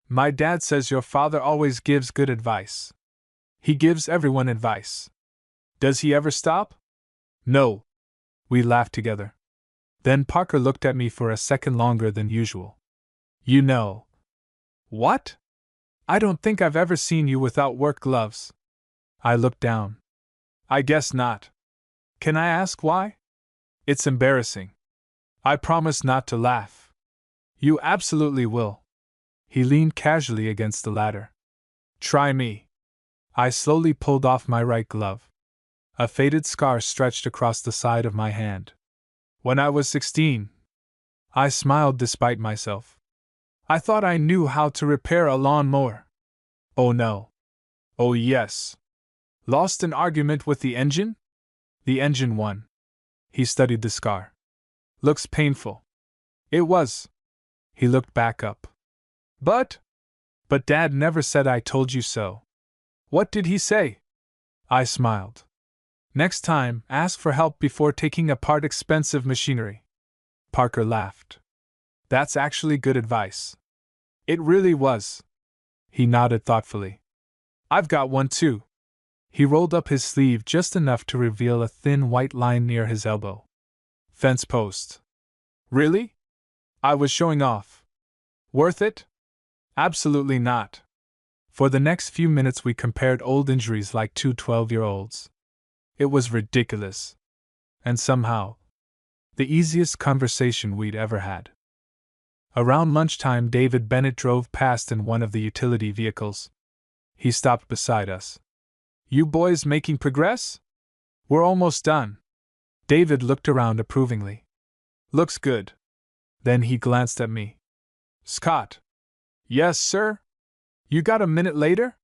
Speaker 1: My dad says your father always gives good advice. He gives everyone advice. Does he ever stop? No. We laughed together. Then Parker looked at me for a second longer than usual. You know. What? I don't think I've ever seen you without work gloves. I looked down. I guess not. Can I ask why? It's embarrassing. I promise not to laugh. You absolutely will. He leaned casually against the ladder. Try me. I slowly pulled off my right glove. A faded scar stretched across the side of my hand. When I was 16, I smiled despite myself. I thought I knew how to repair a lawnmower. Oh no. Oh yes. Lost an argument with the engine? The engine won. He studied the scar. Looks painful. It was. He looked back up. But Dad never said I told you so. What did he say? I smiled. Next time, ask for help before taking apart expensive machinery. Parker laughed. That's actually good advice. It really was. He nodded thoughtfully. I've got one too. He rolled up his sleeve just enough to reveal a thin white line near his elbow. Fence post. Really? I was showing off. Worth it? Absolutely not. For the next few minutes we compared old injuries like two 12-year-olds. It was ridiculous. And somehow, the easiest conversation we'd ever had. Around lunchtime, David Bennett drove past in one of the utility vehicles. He stopped beside us. You boys making progress? We're almost done. David looked around approvingly. Looks good. Then he glanced at me. Scott. Yes, sir? You got a minute later?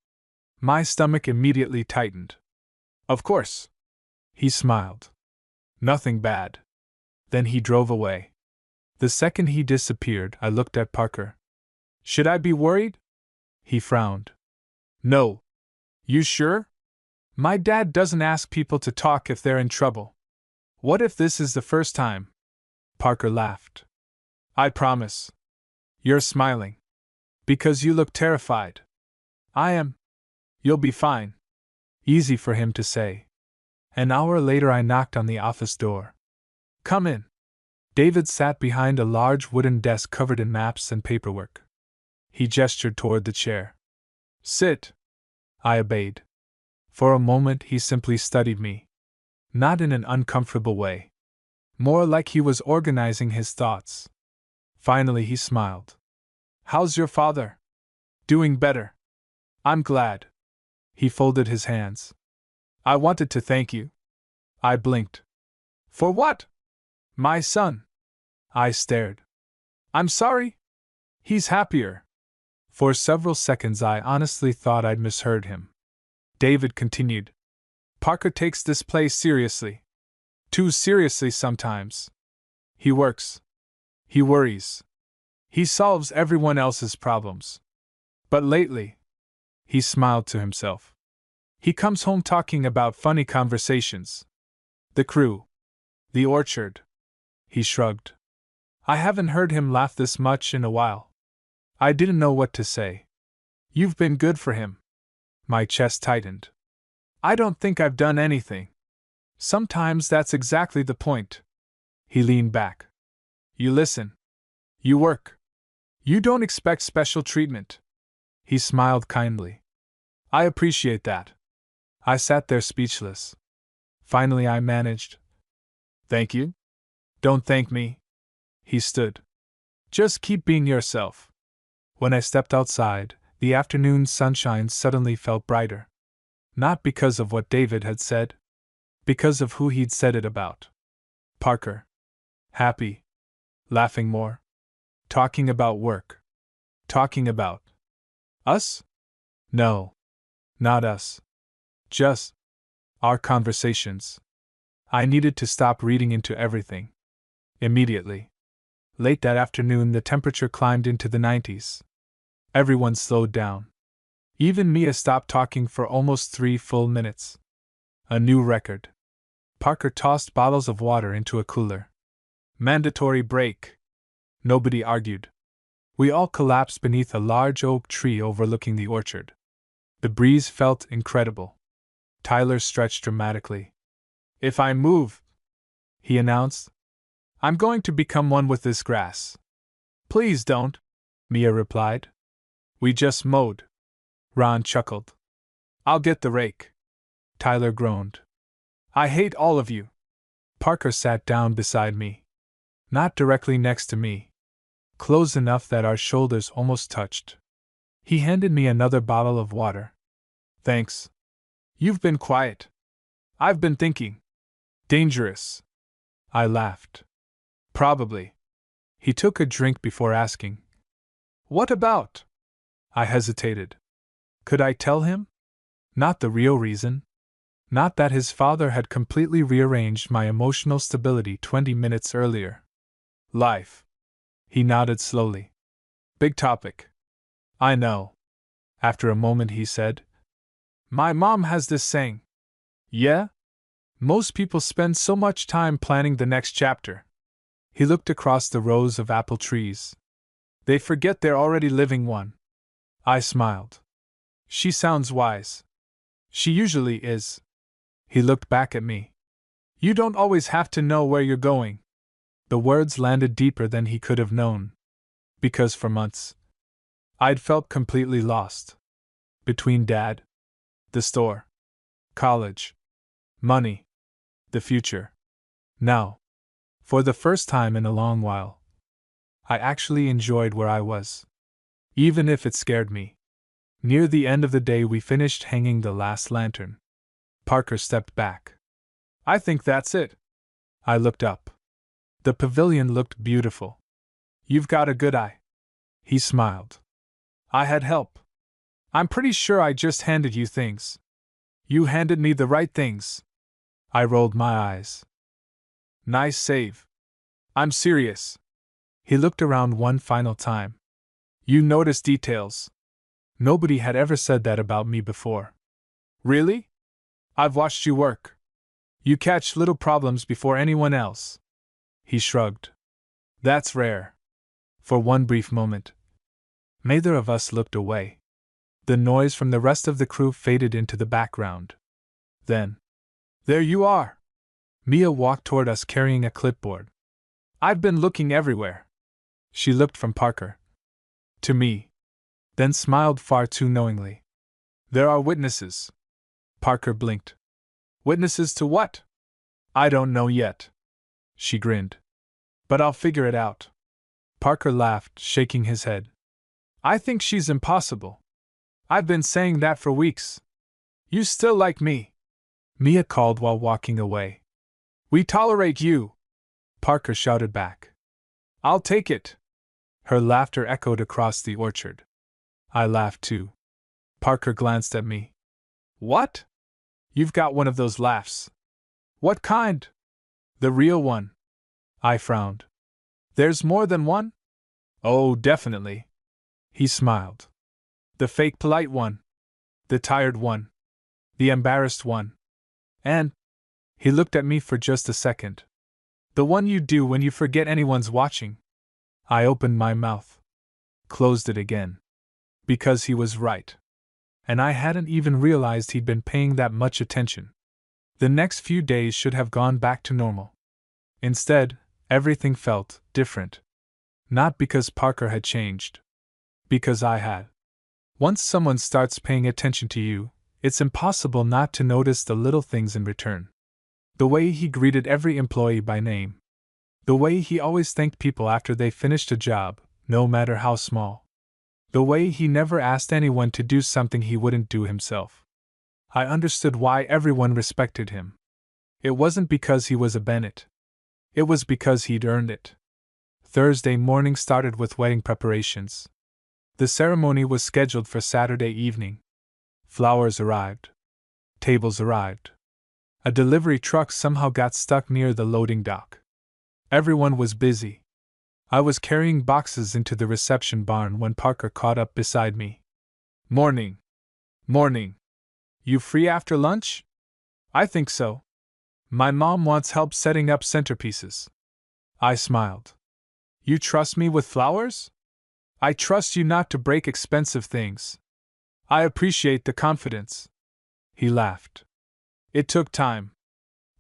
Speaker 1: My stomach immediately tightened. Of course. He smiled. Nothing bad. Then he drove away. The second he disappeared, I looked at Parker. Should I be worried? He frowned. No. You sure? My dad doesn't ask people to talk if they're in trouble. What if this is the first time? Parker laughed. I promise. You're smiling. Because you look terrified. I am. You'll be fine. Easy for him to say. An hour later I knocked on the office door. Come in. David sat behind a large wooden desk covered in maps and paperwork. He gestured toward the chair. Sit. I obeyed. For a moment he simply studied me. Not in an uncomfortable way. More like he was organizing his thoughts. Finally he smiled. How's your father? Doing better. I'm glad. He folded his hands. I wanted to thank you. I blinked. For what? My son. I stared. I'm sorry? He's happier. For several seconds I honestly thought I'd misheard him. David continued. Parker takes this place seriously. Too seriously sometimes. He works. He worries. He solves everyone else's problems. But lately, he smiled to himself. He comes home talking about funny conversations. The crew. The orchard. He shrugged. I haven't heard him laugh this much in a while. I didn't know what to say. You've been good for him. My chest tightened. I don't think I've done anything. Sometimes that's exactly the point. He leaned back. You listen. You work. You don't expect special treatment. He smiled kindly. I appreciate that. I sat there speechless. Finally I managed. Thank you? Don't thank me. He stood. Just keep being yourself. When I stepped outside, the afternoon sunshine suddenly felt brighter. Not because of what David had said. Because of who he'd said it about. Parker. Happy. Laughing more. Talking about work. Talking about us? No. Not us. Just our conversations. I needed to stop reading into everything. Immediately. Late that afternoon, the temperature climbed into the 90s. Everyone slowed down. Even Mia stopped talking for almost 3 full minutes. A new record. Parker tossed bottles of water into a cooler. Mandatory break. Nobody argued. We all collapsed beneath a large oak tree overlooking the orchard. The breeze felt incredible. Tyler stretched dramatically. "If I move," he announced, "I'm going to become one with this grass." "Please don't," Mia replied. "We just mowed." Ron chuckled. "I'll get the rake." Tyler groaned. "I hate all of you." Parker sat down beside me. Not directly next to me. Close enough that our shoulders almost touched. He handed me another bottle of water. "Thanks. You've been quiet. I've been thinking." "Dangerous." I laughed. "Probably." He took a drink before asking, "What about?" I hesitated. Could I tell him? Not the real reason. Not that his father had completely rearranged my emotional stability 20 minutes earlier. "Life." He nodded slowly. "Big topic." "I know." After a moment he said, "My mom has this saying." "Yeah?" "Most people spend so much time planning the next chapter." He looked across the rows of apple trees. "They forget they're already living one." I smiled. "She sounds wise." "She usually is." He looked back at me. "You don't always have to know where you're going." The words landed deeper than he could have known. Because for months, I'd felt completely lost. Between Dad, the store, college, money, the future. Now, for the first time in a long while, I actually enjoyed where I was. Even if it scared me. Near the end of the day, we finished hanging the last lantern. Parker stepped back. "I think that's it." I looked up. The pavilion looked beautiful. "You've got a good eye." He smiled. "I had help. I'm pretty sure I just handed you things." "You handed me the right things." I rolled my eyes. "Nice save." "I'm serious." He looked around one final time. "You notice details." Nobody had ever said that about me before. "Really?" "I've watched you work. You catch little problems before anyone else." He shrugged. "That's rare." For one brief moment, neither of us looked away. The noise from the rest of the crew faded into the background. Then, "There you are!" Mia walked toward us carrying a clipboard. "I've been looking everywhere." She looked from Parker to me, then smiled far too knowingly. "There are witnesses." Parker blinked. "Witnesses to what?" "I don't know yet." She grinned. "But I'll figure it out." Parker laughed, shaking his head. "I think she's impossible. I've been saying that for weeks." "You still like me," Mia called while walking away. "We tolerate you," Parker shouted back. "I'll take it." Her laughter echoed across the orchard. I laughed too. Parker glanced at me. "What?" "You've got one of those laughs." "What kind?" "The real one." I frowned. "There's more than one?" "Oh, definitely." He smiled. "The fake polite one. The tired one. The embarrassed one. And," he looked at me for just a second, "the one you do when you forget anyone's watching." I opened my mouth. Closed it again. Because he was right. And I hadn't even realized he'd been paying that much attention. The next few days should have gone back to normal. Instead, everything felt different. Not because Parker had changed. Because I had. Once someone starts paying attention to you, it's impossible not to notice the little things in return. The way he greeted every employee by name. The way he always thanked people after they finished a job, no matter how small. The way he never asked anyone to do something he wouldn't do himself. I understood why everyone respected him. It wasn't because he was a Bennett. It was because he'd earned it. Thursday morning started with wedding preparations. The ceremony was scheduled for Saturday evening. Flowers arrived. Tables arrived. A delivery truck somehow got stuck near the loading dock. Everyone was busy. I was carrying boxes into the reception barn when Parker caught up beside me. Morning. Morning. You free after lunch? I think so. My mom wants help setting up centerpieces. I smiled. You trust me with flowers? I trust you not to break expensive things. I appreciate the confidence. He laughed. It took time.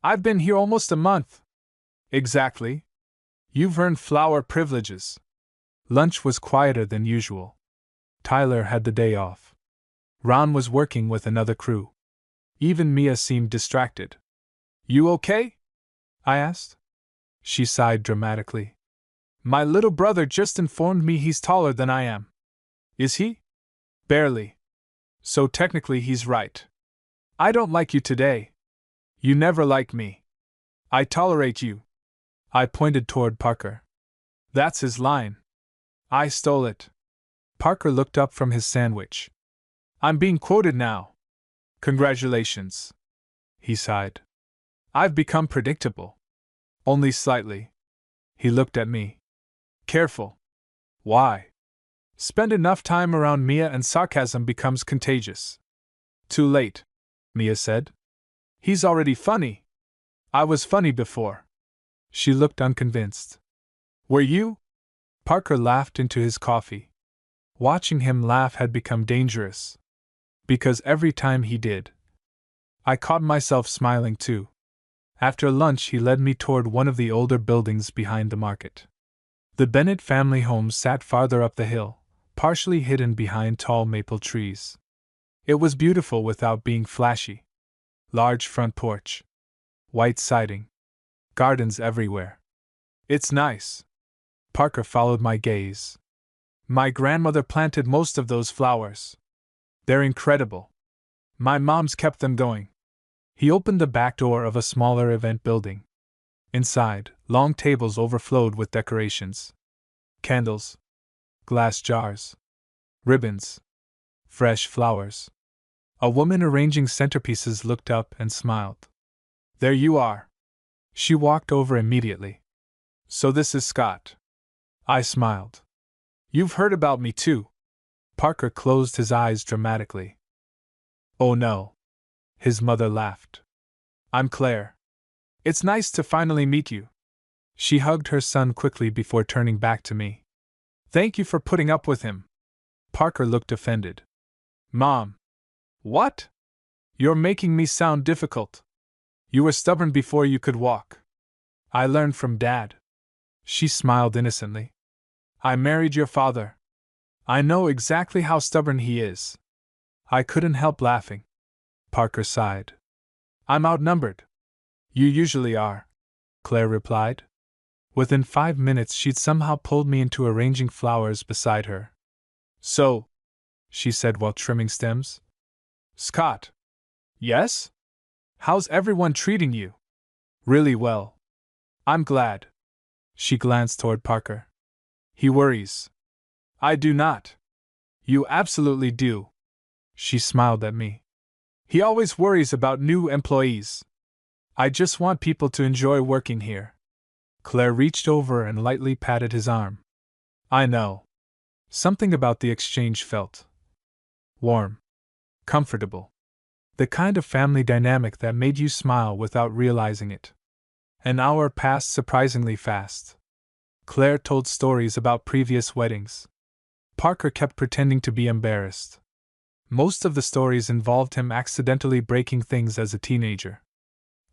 Speaker 1: I've been here almost a month. Exactly. You've earned flower privileges. Lunch was quieter than usual. Tyler had the day off. Ron was working with another crew. Even Mia seemed distracted. You okay? I asked. She sighed dramatically. My little brother just informed me he's taller than I am. Is he? Barely. So technically he's right. I don't like you today. You never like me. I tolerate you. I pointed toward Parker. That's his line. I stole it. Parker looked up from his sandwich. I'm being quoted now. Congratulations. He sighed. I've become predictable. Only slightly. He looked at me. Careful. Why? Spend enough time around Mia and sarcasm becomes contagious. Too late, Mia said. He's already funny. I was funny before. She looked unconvinced. Were you? Parker laughed into his coffee. Watching him laugh had become dangerous. Because every time he did, I caught myself smiling too. After lunch, he led me toward one of the older buildings behind the market. The Bennett family home sat farther up the hill, partially hidden behind tall maple trees. It was beautiful without being flashy. Large front porch, white siding, gardens everywhere. It's nice. Parker followed my gaze. My grandmother planted most of those flowers. They're incredible. My mom's kept them going. He opened the back door of a smaller event building. Inside, long tables overflowed with decorations. Candles, glass jars, ribbons, fresh flowers. A woman arranging centerpieces looked up and smiled. There you are. She walked over immediately. So this is Scott. I smiled. You've heard about me too. Parker closed his eyes dramatically. Oh no. His mother laughed. I'm Claire. It's nice to finally meet you. She hugged her son quickly before turning back to me. Thank you for putting up with him. Parker looked offended. Mom. What? You're making me sound difficult. You were stubborn before you could walk. I learned from Dad. She smiled innocently. I married your father. I know exactly how stubborn he is. I couldn't help laughing. Parker sighed. I'm outnumbered. You usually are, Claire replied. Within 5 minutes, she'd somehow pulled me into arranging flowers beside her. So, she said while trimming stems. Scott. Yes? How's everyone treating you? Really well. I'm glad. She glanced toward Parker. He worries. I do not. You absolutely do. She smiled at me. He always worries about new employees. I just want people to enjoy working here. Claire reached over and lightly patted his arm. I know. Something about the exchange felt warm, comfortable. The kind of family dynamic that made you smile without realizing it. An hour passed surprisingly fast. Claire told stories about previous weddings. Parker kept pretending to be embarrassed. Most of the stories involved him accidentally breaking things as a teenager.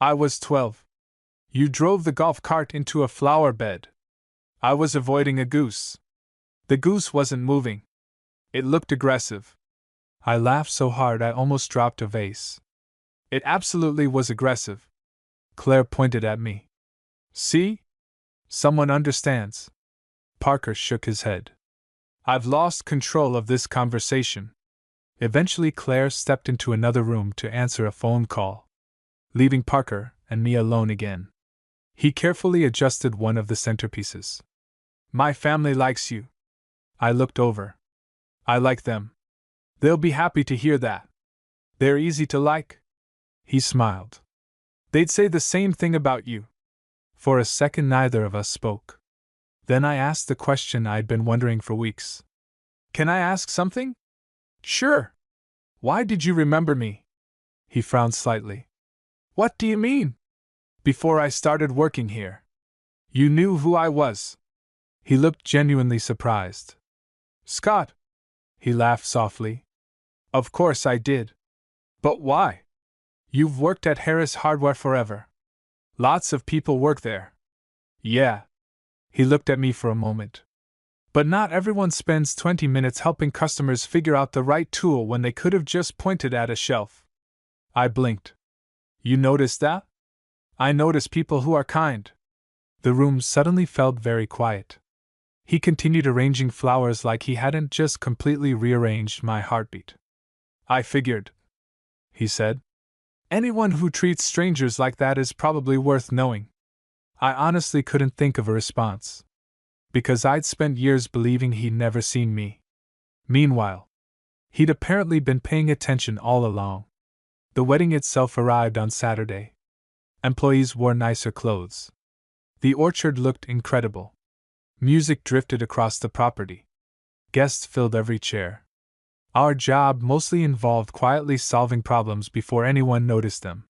Speaker 1: I was 12. You drove the golf cart into a flower bed. I was avoiding a goose. The goose wasn't moving. It looked aggressive. I laughed so hard I almost dropped a vase. It absolutely was aggressive. Claire pointed at me. See? Someone understands. Parker shook his head. I've lost control of this conversation. Eventually, Claire stepped into another room to answer a phone call, leaving Parker and me alone again. He carefully adjusted one of the centerpieces. My family likes you. I looked over. I like them. They'll be happy to hear that. They're easy to like. He smiled. They'd say the same thing about you. For a second, neither of us spoke. Then I asked the question I'd been wondering for weeks. Can I ask something? Sure. Why did you remember me? He frowned slightly. What do you mean? Before I started working here. You knew who I was. He looked genuinely surprised. Scott. He laughed softly. Of course I did. But why? You've worked at Harris Hardware forever. Lots of people work there. Yeah. He looked at me for a moment. But not everyone spends 20 minutes helping customers figure out the right tool when they could have just pointed at a shelf. I blinked. You noticed that? I notice people who are kind. The room suddenly felt very quiet. He continued arranging flowers like he hadn't just completely rearranged my heartbeat. I figured, he said. Anyone who treats strangers like that is probably worth knowing. I honestly couldn't think of a response. Because I'd spent years believing he'd never seen me. Meanwhile, he'd apparently been paying attention all along. The wedding itself arrived on Saturday. Employees wore nicer clothes. The orchard looked incredible. Music drifted across the property. Guests filled every chair. Our job mostly involved quietly solving problems before anyone noticed them.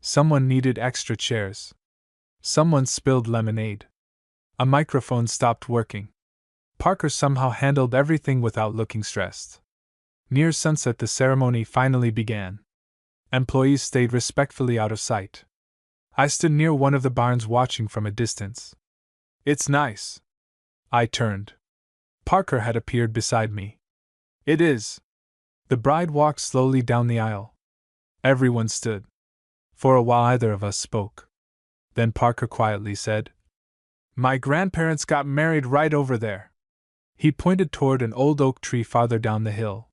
Speaker 1: Someone needed extra chairs. Someone spilled lemonade. A microphone stopped working. Parker somehow handled everything without looking stressed. Near sunset, the ceremony finally began. Employees stayed respectfully out of sight. I stood near one of the barns watching from a distance. It's nice. I turned. Parker had appeared beside me. It is. The bride walked slowly down the aisle. Everyone stood. For a while, neither of us spoke. Then Parker quietly said, My grandparents got married right over there. He pointed toward an old oak tree farther down the hill.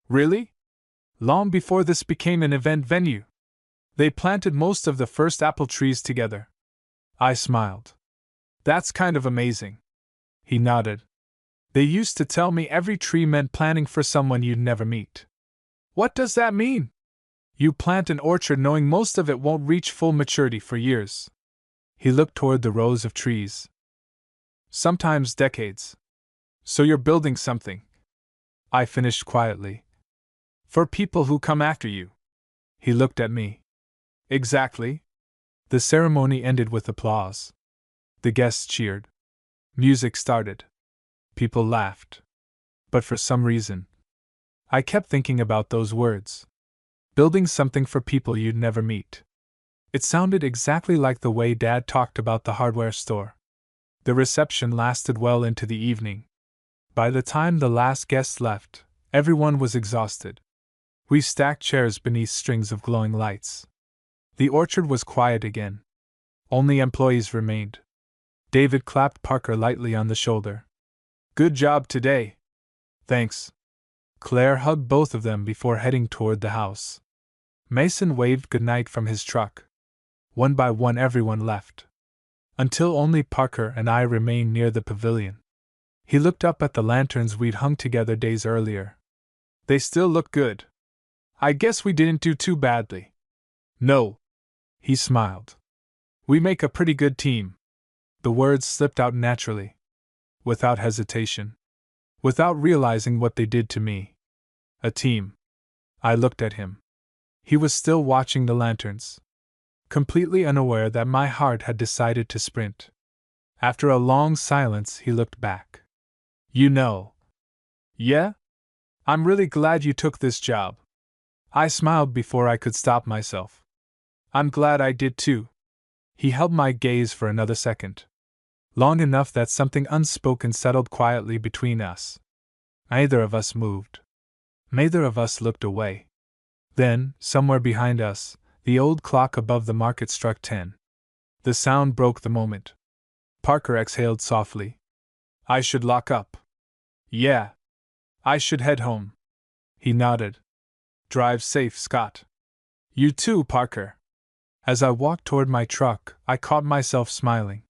Speaker 1: Really? Long before this became an event venue. They planted most of the first apple trees together. I smiled. That's kind of amazing. He nodded. They used to tell me every tree meant planting for someone you'd never meet. What does that mean? You plant an orchard knowing most of it won't reach full maturity for years. He looked toward the rows of trees. Sometimes decades. So you're building something. I finished quietly. For people who come after you. He looked at me. Exactly. The ceremony ended with applause. The guests cheered. Music started. People laughed. But for some reason, I kept thinking about those words. Building something for people you'd never meet. It sounded exactly like the way Dad talked about the hardware store. The reception lasted well into the evening. By the time the last guest left, everyone was exhausted. We stacked chairs beneath strings of glowing lights. The orchard was quiet again. Only employees remained. David clapped Parker lightly on the shoulder. Good job today. Thanks. Claire hugged both of them before heading toward the house. Mason waved goodnight from his truck. One by one, everyone left. Until only Parker and I remained near the pavilion. He looked up at the lanterns we'd hung together days earlier. They still look good. I guess we didn't do too badly. No. He smiled. We make a pretty good team. The words slipped out naturally. Without hesitation. Without realizing what they did to me. A team. I looked at him. He was still watching the lanterns. Completely unaware that my heart had decided to sprint. After a long silence, he looked back. You know. Yeah? I'm really glad you took this job. I smiled before I could stop myself. I'm glad I did too. He held my gaze for another second. Long enough that something unspoken settled quietly between us. Neither of us moved. Neither of us looked away. Then, somewhere behind us, the old clock above the market struck 10. The sound broke the moment. Parker exhaled softly. I should lock up. Yeah. I should head home. He nodded. Drive safe, Scott. You too, Parker. As I walked toward my truck, I caught myself smiling.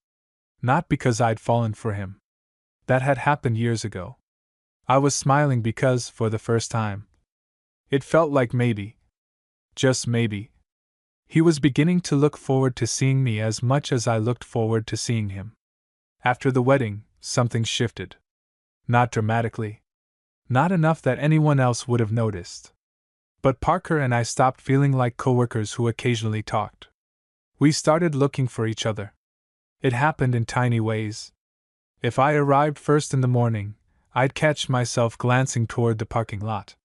Speaker 1: Not because I'd fallen for him. That had happened years ago. I was smiling because, for the first time, it felt like maybe, just maybe, He was beginning to look forward to seeing me as much as I looked forward to seeing him. After the wedding, something shifted. Not dramatically. Not enough that anyone else would have noticed. But Parker and I stopped feeling like coworkers who occasionally talked. We started looking for each other. It happened in tiny ways. If I arrived first in the morning, I'd catch myself glancing toward the parking lot.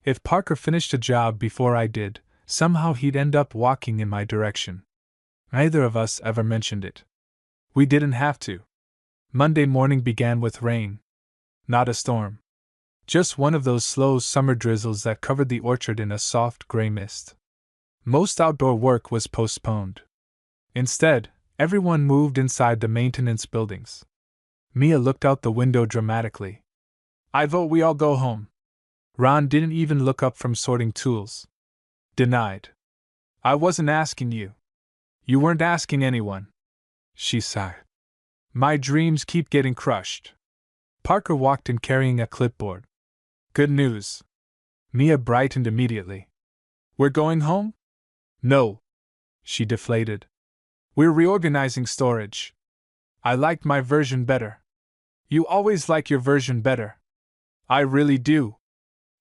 Speaker 1: If Parker finished a job before I did, somehow he'd end up walking in my direction. Neither of us ever mentioned it. We didn't have to. Monday morning began with rain. Not a storm. Just one of those slow summer drizzles that covered the orchard in a soft gray mist. Most outdoor work was postponed. Instead, everyone moved inside the maintenance buildings. Mia looked out the window dramatically. I vote we all go home. Ron didn't even look up from sorting tools. Denied. I wasn't asking you. You weren't asking anyone. She sighed. My dreams keep getting crushed. Parker walked in carrying a clipboard. Good news. Mia brightened immediately. We're going home? No. She deflated. We're reorganizing storage. I liked my version better. You always like your version better. I really do.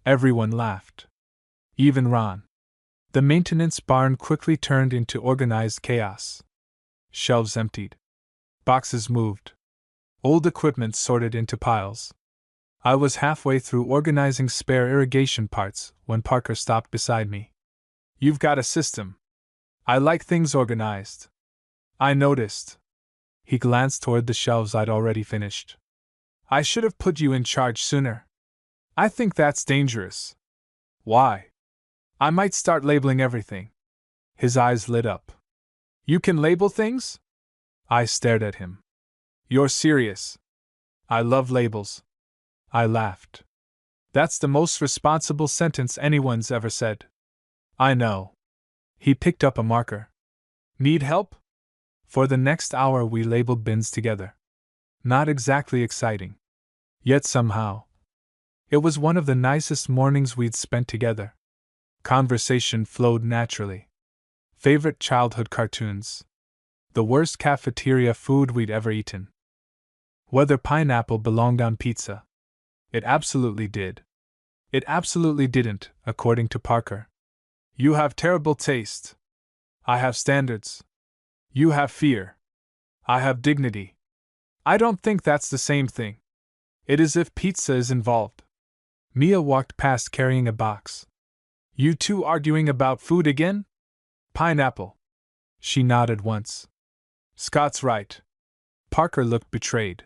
Speaker 1: Everyone laughed. Even Ron. The maintenance barn quickly turned into organized chaos. Shelves emptied. Boxes moved. Old equipment sorted into piles. I was halfway through organizing spare irrigation parts when Parker stopped beside me. You've got a system. I like things organized. I noticed. He glanced toward the shelves I'd already finished. I should have put you in charge sooner. I think that's dangerous. Why? I might start labeling everything. His eyes lit up. You can label things? I stared at him. You're serious. I love labels. I laughed. That's the most responsible sentence anyone's ever said. I know. He picked up a marker. Need help? For the next hour we labeled bins together. Not exactly exciting. Yet somehow. It was one of the nicest mornings we'd spent together. Conversation flowed naturally. Favorite childhood cartoons. The worst cafeteria food we'd ever eaten. Whether pineapple belonged on pizza. It absolutely did. It absolutely didn't, according to Parker. You have terrible taste. I have standards. You have fear. I have dignity. I don't think that's the same thing. It is if pizza is involved. Mia walked past carrying a box. You two arguing about food again? Pineapple. She nodded once. Scott's right. Parker looked betrayed.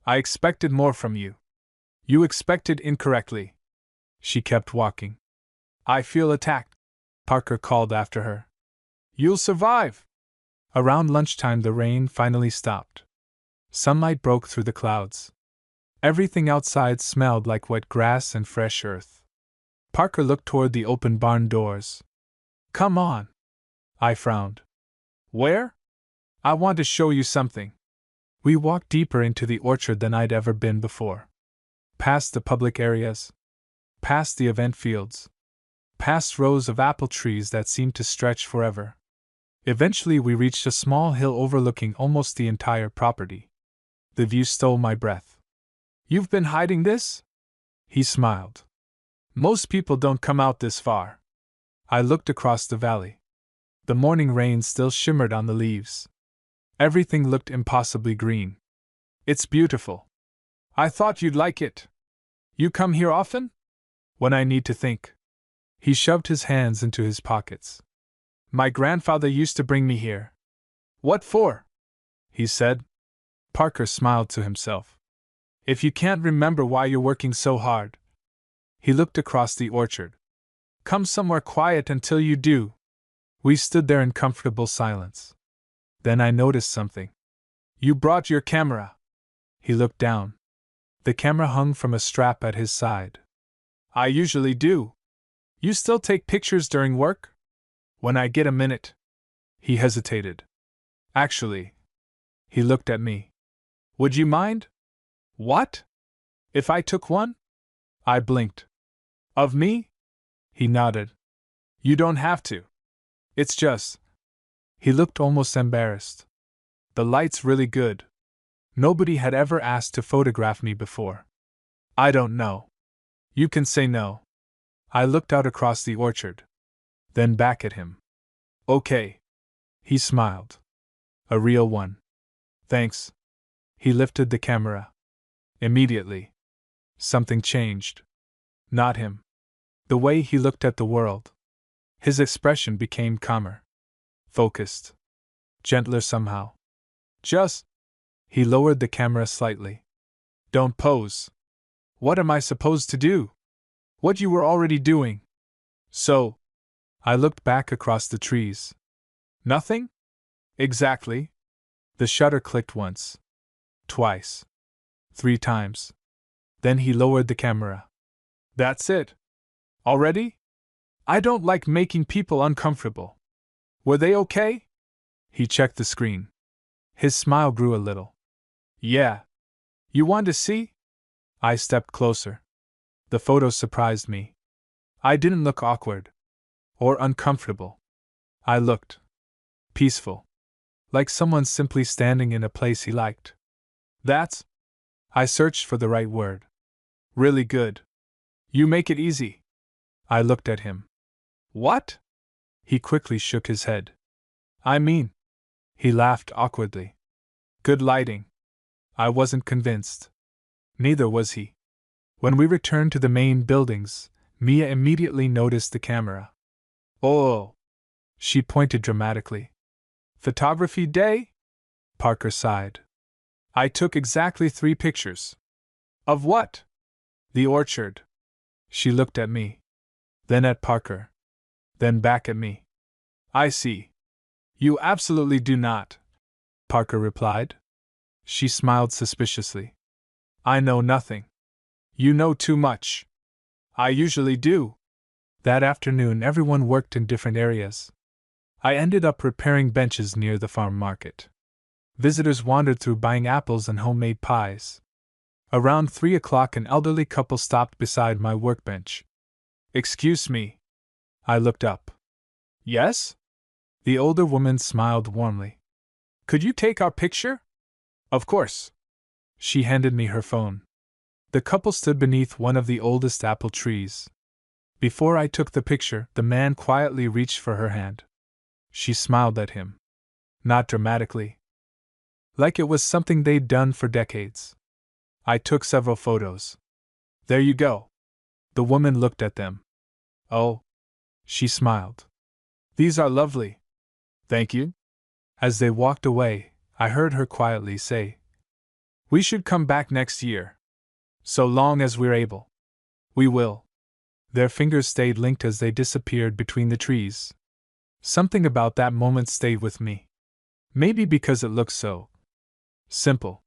Speaker 1: I expected more from you. You expected incorrectly. She kept walking. I feel attacked, Parker called after her. You'll survive. Around lunchtime the rain finally stopped. Sunlight broke through the clouds. Everything outside smelled like wet grass and fresh earth. Parker looked toward the open barn doors. Come on. I frowned. Where? I want to show you something. We walked deeper into the orchard than I'd ever been before. Past the public areas. Past the event fields. Past rows of apple trees that seemed to stretch forever. Eventually we reached a small hill overlooking almost the entire property. The view stole my breath. You've been hiding this? He smiled. Most people don't come out this far. I looked across the valley. The morning rain still shimmered on the leaves. Everything looked impossibly green. It's beautiful. I thought you'd like it. You come here often? When I need to think. He shoved his hands into his pockets. My grandfather used to bring me here. What for? He said. Parker smiled to himself. If you can't remember why you're working so hard. He looked across the orchard. Come somewhere quiet until you do. We stood there in comfortable silence. Then I noticed something. You brought your camera. He looked down. The camera hung from a strap at his side. I usually do. You still take pictures during work? When I get a minute. He hesitated. Actually. He looked at me. Would you mind? What? If I took one? I blinked. Of me? He nodded. You don't have to. It's just. He looked almost embarrassed. The light's really good. Nobody had ever asked to photograph me before. I don't know. You can say no. I looked out across the orchard. Then back at him. Okay. He smiled. A real one. Thanks. He lifted the camera. Immediately. Something changed. Not him. The way he looked at the world. His expression became calmer. Focused. Gentler somehow. Just. He lowered the camera slightly. Don't pose. What am I supposed to do? What you were already doing. So. I looked back across the trees. Nothing? Exactly. The shutter clicked once. Twice. 3 times. Then he lowered the camera. That's it. Already? I don't like making people uncomfortable. Were they okay? He checked the screen. His smile grew a little. Yeah. You want to see? I stepped closer. The photos surprised me. I didn't look awkward. Or uncomfortable. I looked peaceful. Like someone simply standing in a place he liked. That's. I searched for the right word. Really good. You make it easy. I looked at him. What? He quickly shook his head. I mean. He laughed awkwardly. Good lighting. I wasn't convinced. Neither was he. When we returned to the main buildings, Mia immediately noticed the camera. Oh! She pointed dramatically. Photography day? Parker sighed. I took exactly 3 pictures. Of what? The orchard. She looked at me. Then at Parker. Then back at me. I see. You absolutely do not, Parker replied. She smiled suspiciously. I know nothing. You know too much. I usually do. That afternoon everyone worked in different areas. I ended up repairing benches near the farm market. Visitors wandered through buying apples and homemade pies. Around 3 o'clock an elderly couple stopped beside my workbench. Excuse me. I looked up. Yes? The older woman smiled warmly. Could you take our picture? Of course. She handed me her phone. The couple stood beneath one of the oldest apple trees. Before I took the picture, the man quietly reached for her hand. She smiled at him. Not dramatically. Like it was something they'd done for decades. I took several photos. There you go. The woman looked at them. Oh. She smiled. These are lovely. Thank you. As they walked away, I heard her quietly say, We should come back next year. So long as we're able. We will. Their fingers stayed linked as they disappeared between the trees. Something about that moment stayed with me. Maybe because it looked so simple.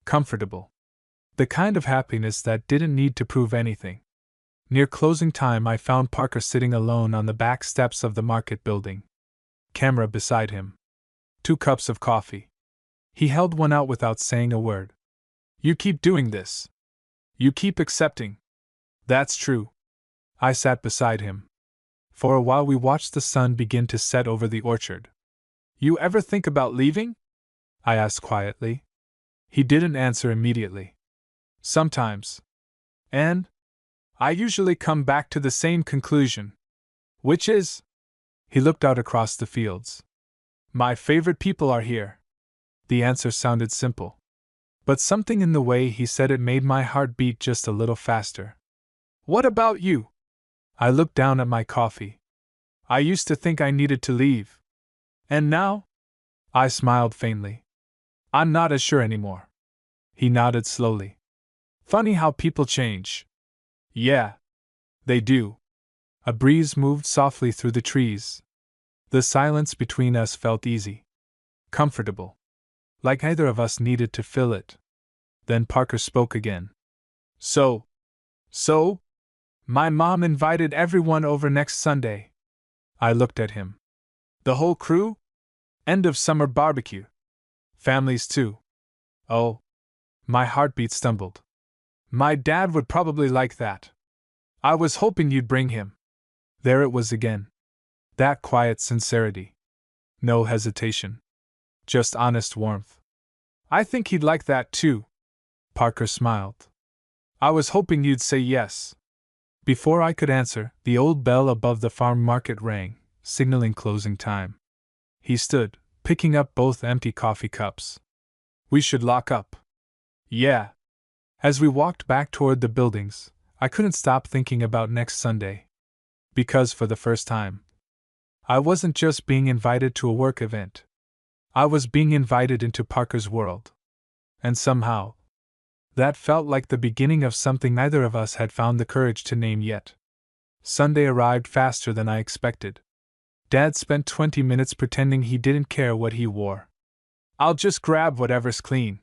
Speaker 1: Comfortable. The kind of happiness that didn't need to prove anything. Near closing time I found Parker sitting alone on the back steps of the market building. Camera beside him. 2 cups of coffee. He held one out without saying a word. You keep doing this. You keep accepting. That's true. I sat beside him. For a while we watched the sun begin to set over the orchard. You ever think about leaving? I asked quietly. He didn't answer immediately. Sometimes. And? I usually come back to the same conclusion. Which is? He looked out across the fields. My favorite people are here. The answer sounded simple. But something in the way he said it made my heart beat just a little faster. What about you? I looked down at my coffee. I used to think I needed to leave. And now? I smiled faintly. I'm not as sure anymore. He nodded slowly. Funny how people change. Yeah. They do. A breeze moved softly through the trees. The silence between us felt easy. Comfortable. Like either of us needed to fill it. Then Parker spoke again. So? My mom invited everyone over next Sunday. I looked at him. The whole crew? End of summer barbecue. Families too. Oh. My heartbeat stumbled. My dad would probably like that. I was hoping you'd bring him. There it was again. That quiet sincerity. No hesitation. Just honest warmth. I think he'd like that too. Parker smiled. I was hoping you'd say yes. Before I could answer, the old bell above the farm market rang, signaling closing time. He stood, picking up both empty coffee cups. We should lock up. Yeah. As we walked back toward the buildings, I couldn't stop thinking about next Sunday. Because for the first time, I wasn't just being invited to a work event. I was being invited into Parker's world. And somehow, that felt like the beginning of something neither of us had found the courage to name yet. Sunday arrived faster than I expected. Dad spent 20 minutes pretending he didn't care what he wore. I'll just grab whatever's clean.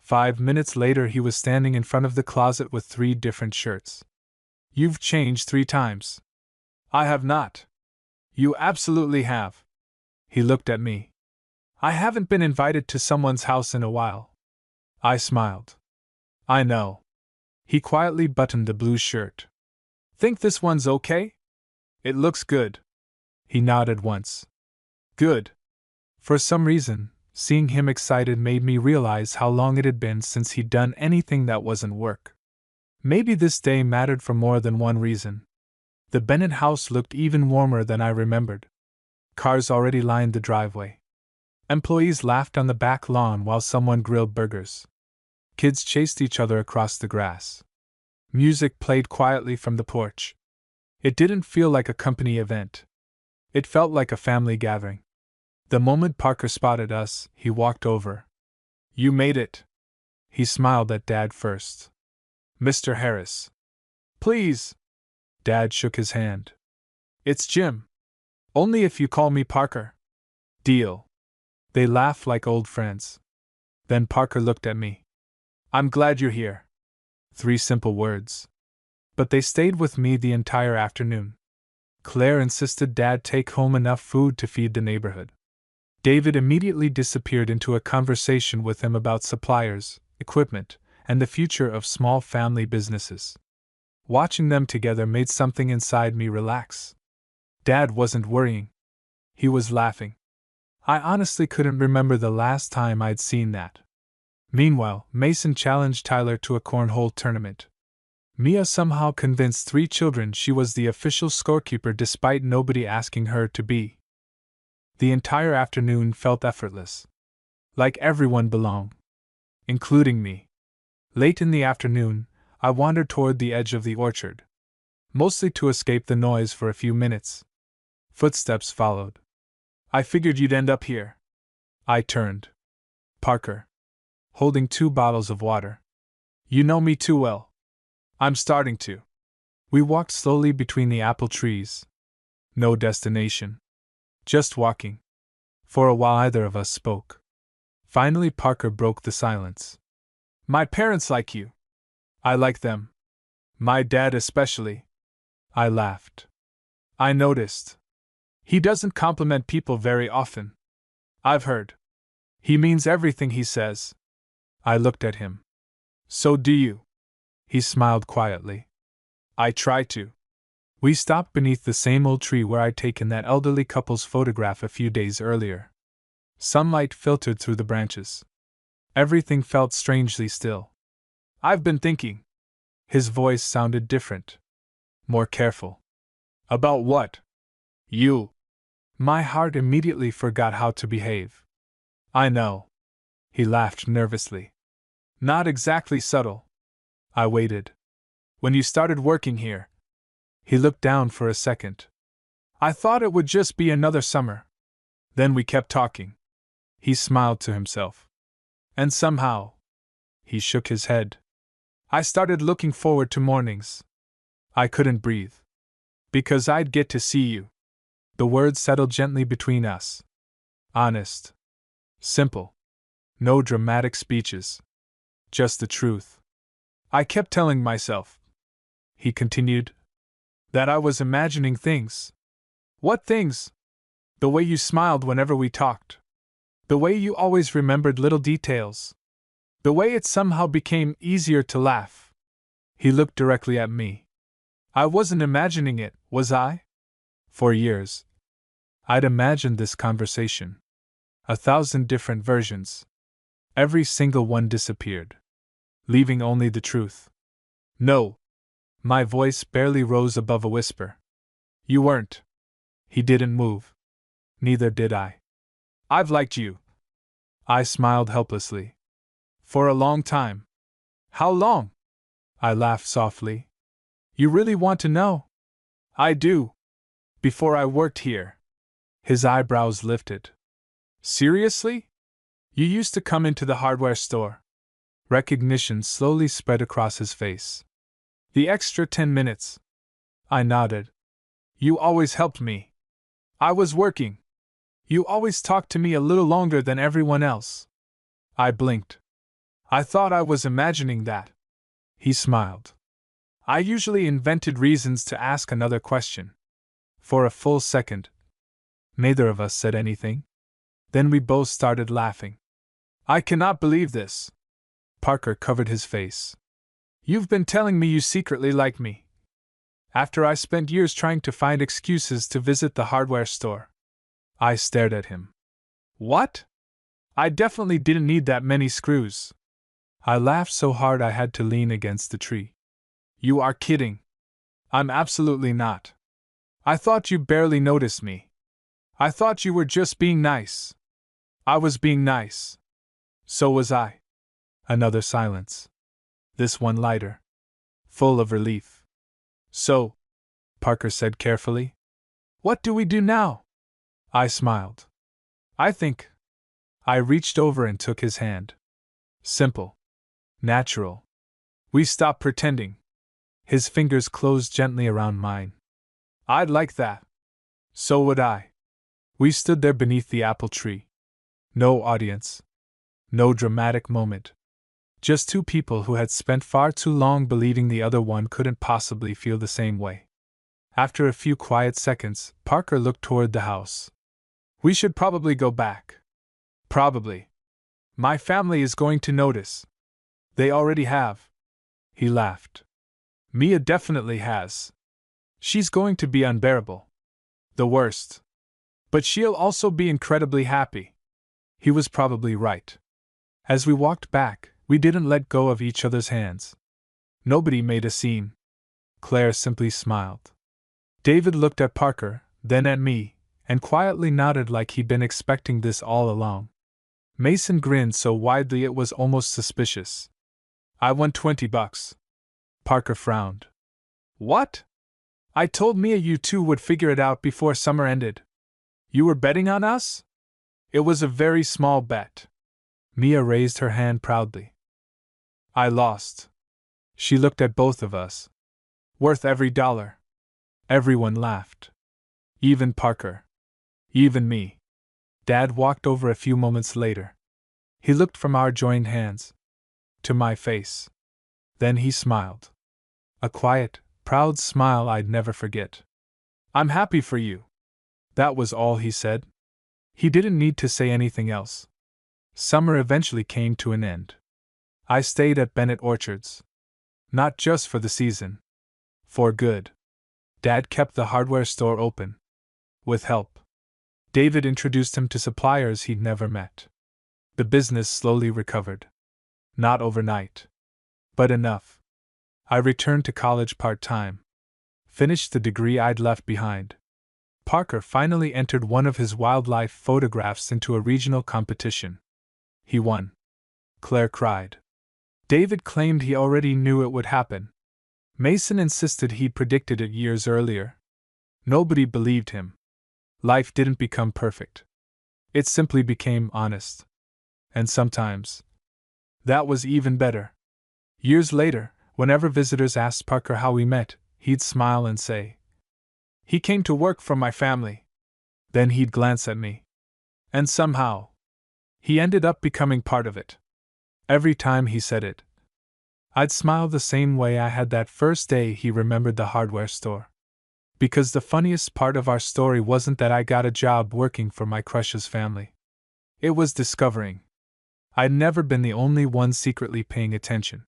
Speaker 1: 5 minutes later, he was standing in front of the closet with 3 different shirts. You've changed 3 times. I have not. You absolutely have. He looked at me. I haven't been invited to someone's house in a while. I smiled. I know. He quietly buttoned the blue shirt. Think this one's okay? It looks good. He nodded once. Good. For some reason, seeing him excited made me realize how long it had been since he'd done anything that wasn't work. Maybe this day mattered for more than one reason. The Bennett house looked even warmer than I remembered. Cars already lined the driveway. Employees laughed on the back lawn while someone grilled burgers. Kids chased each other across the grass. Music played quietly from the porch. It didn't feel like a company event. It felt like a family gathering. The moment Parker spotted us, he walked over. You made it. He smiled at Dad first. Mr. Harris. Please. Dad shook his hand. It's Jim. Only if you call me Parker. Deal. They laughed like old friends. Then Parker looked at me. I'm glad you're here. 3 simple words. But they stayed with me the entire afternoon. Claire insisted Dad take home enough food to feed the neighborhood. David immediately disappeared into a conversation with him about suppliers, equipment, and the future of small family businesses. Watching them together made something inside me relax. Dad wasn't worrying. He was laughing. I honestly couldn't remember the last time I'd seen that. Meanwhile, Mason challenged Tyler to a cornhole tournament. Mia somehow convinced 3 children she was the official scorekeeper despite nobody asking her to be. The entire afternoon felt effortless. Like everyone belonged. Including me. Late in the afternoon, I wandered toward the edge of the orchard. Mostly to escape the noise for a few minutes. Footsteps followed. I figured you'd end up here. I turned. Parker. Holding 2 bottles of water. You know me too well. I'm starting to. We walked slowly between the apple trees. No destination. Just walking. For a while either of us spoke. Finally Parker broke the silence. My parents like you. I like them. My dad especially. I laughed. I noticed. He doesn't compliment people very often. I've heard. He means everything he says. I looked at him. So do you. He smiled quietly. I try to. We stopped beneath the same old tree where I'd taken that elderly couple's photograph a few days earlier. Sunlight filtered through the branches. Everything felt strangely still. I've been thinking. His voice sounded different. More careful. About what? You. My heart immediately forgot how to behave. I know. He laughed nervously. Not exactly subtle. I waited. When you started working here. He looked down for a second. I thought it would just be another summer. Then we kept talking. He smiled to himself. And somehow. He shook his head. I started looking forward to mornings. I couldn't breathe. Because I'd get to see you. The words settled gently between us. Honest. Simple. No dramatic speeches. Just the truth. I kept telling myself. He continued. That I was imagining things. What things? The way you smiled whenever we talked. The way you always remembered little details. The way it somehow became easier to laugh. He looked directly at me. I wasn't imagining it, was I? For years, I'd imagined this conversation. 1,000 different versions. Every single one disappeared, leaving only the truth. No. My voice barely rose above a whisper. You weren't. He didn't move. Neither did I. I've liked you. I smiled helplessly. For a long time. How long? I laughed softly. You really want to know? I do. Before I worked here. His eyebrows lifted. Seriously? You used to come into the hardware store. Recognition slowly spread across his face. The extra 10 minutes. I nodded. You always helped me. I was working. You always talked to me a little longer than everyone else. I blinked. I thought I was imagining that. He smiled. I usually invented reasons to ask another question. For a full second, neither of us said anything. Then we both started laughing. I cannot believe this. Parker covered his face. You've been telling me you secretly like me. After I spent years trying to find excuses to visit the hardware store. I stared at him. What? I definitely didn't need that many screws. I laughed so hard I had to lean against the tree. You are kidding. I'm absolutely not. I thought you barely noticed me. I thought you were just being nice. I was being nice. So was I. Another silence. This one lighter. Full of relief. So, Parker said carefully, what do we do now? I smiled. I think. I reached over and took his hand. Simple. Natural. We stop pretending. His fingers closed gently around mine. I'd like that. So would I. We stood there beneath the apple tree. No audience. No dramatic moment. Just two people who had spent far too long believing the other one couldn't possibly feel the same way. After a few quiet seconds, Parker looked toward the house. We should probably go back. Probably. My family is going to notice. They already have. He laughed. Mia definitely has. She's going to be unbearable. The worst. But she'll also be incredibly happy. He was probably right. As we walked back, we didn't let go of each other's hands. Nobody made a scene. Claire simply smiled. David looked at Parker, then at me, and quietly nodded like he'd been expecting this all along. Mason grinned so widely it was almost suspicious. I won $20. Parker frowned. What? I told Mia you two would figure it out before summer ended. You were betting on us? It was a very small bet. Mia raised her hand proudly. I lost. She looked at both of us. Worth every dollar. Everyone laughed. Even Parker. Even me. Dad walked over a few moments later. He looked from our joined hands to my face. Then he smiled. A quiet, proud smile I'd never forget. I'm happy for you. That was all he said. He didn't need to say anything else. Summer eventually came to an end. I stayed at Bennett Orchards. Not just for the season. For good. Dad kept the hardware store open. With help. David introduced him to suppliers he'd never met. The business slowly recovered. Not overnight. But enough. I returned to college part-time. Finished the degree I'd left behind. Parker finally entered one of his wildlife photographs into a regional competition. He won. Claire cried. David claimed he already knew it would happen. Mason insisted he'd predicted it years earlier. Nobody believed him. Life didn't become perfect. It simply became honest. And sometimes, that was even better. Years later, whenever visitors asked Parker how we met, he'd smile and say, he came to work for my family. Then he'd glance at me. And somehow, he ended up becoming part of it. Every time he said it, I'd smile the same way I had that first day he remembered the hardware store. Because the funniest part of our story wasn't that I got a job working for my crush's family. It was discovering I'd never been the only one secretly paying attention.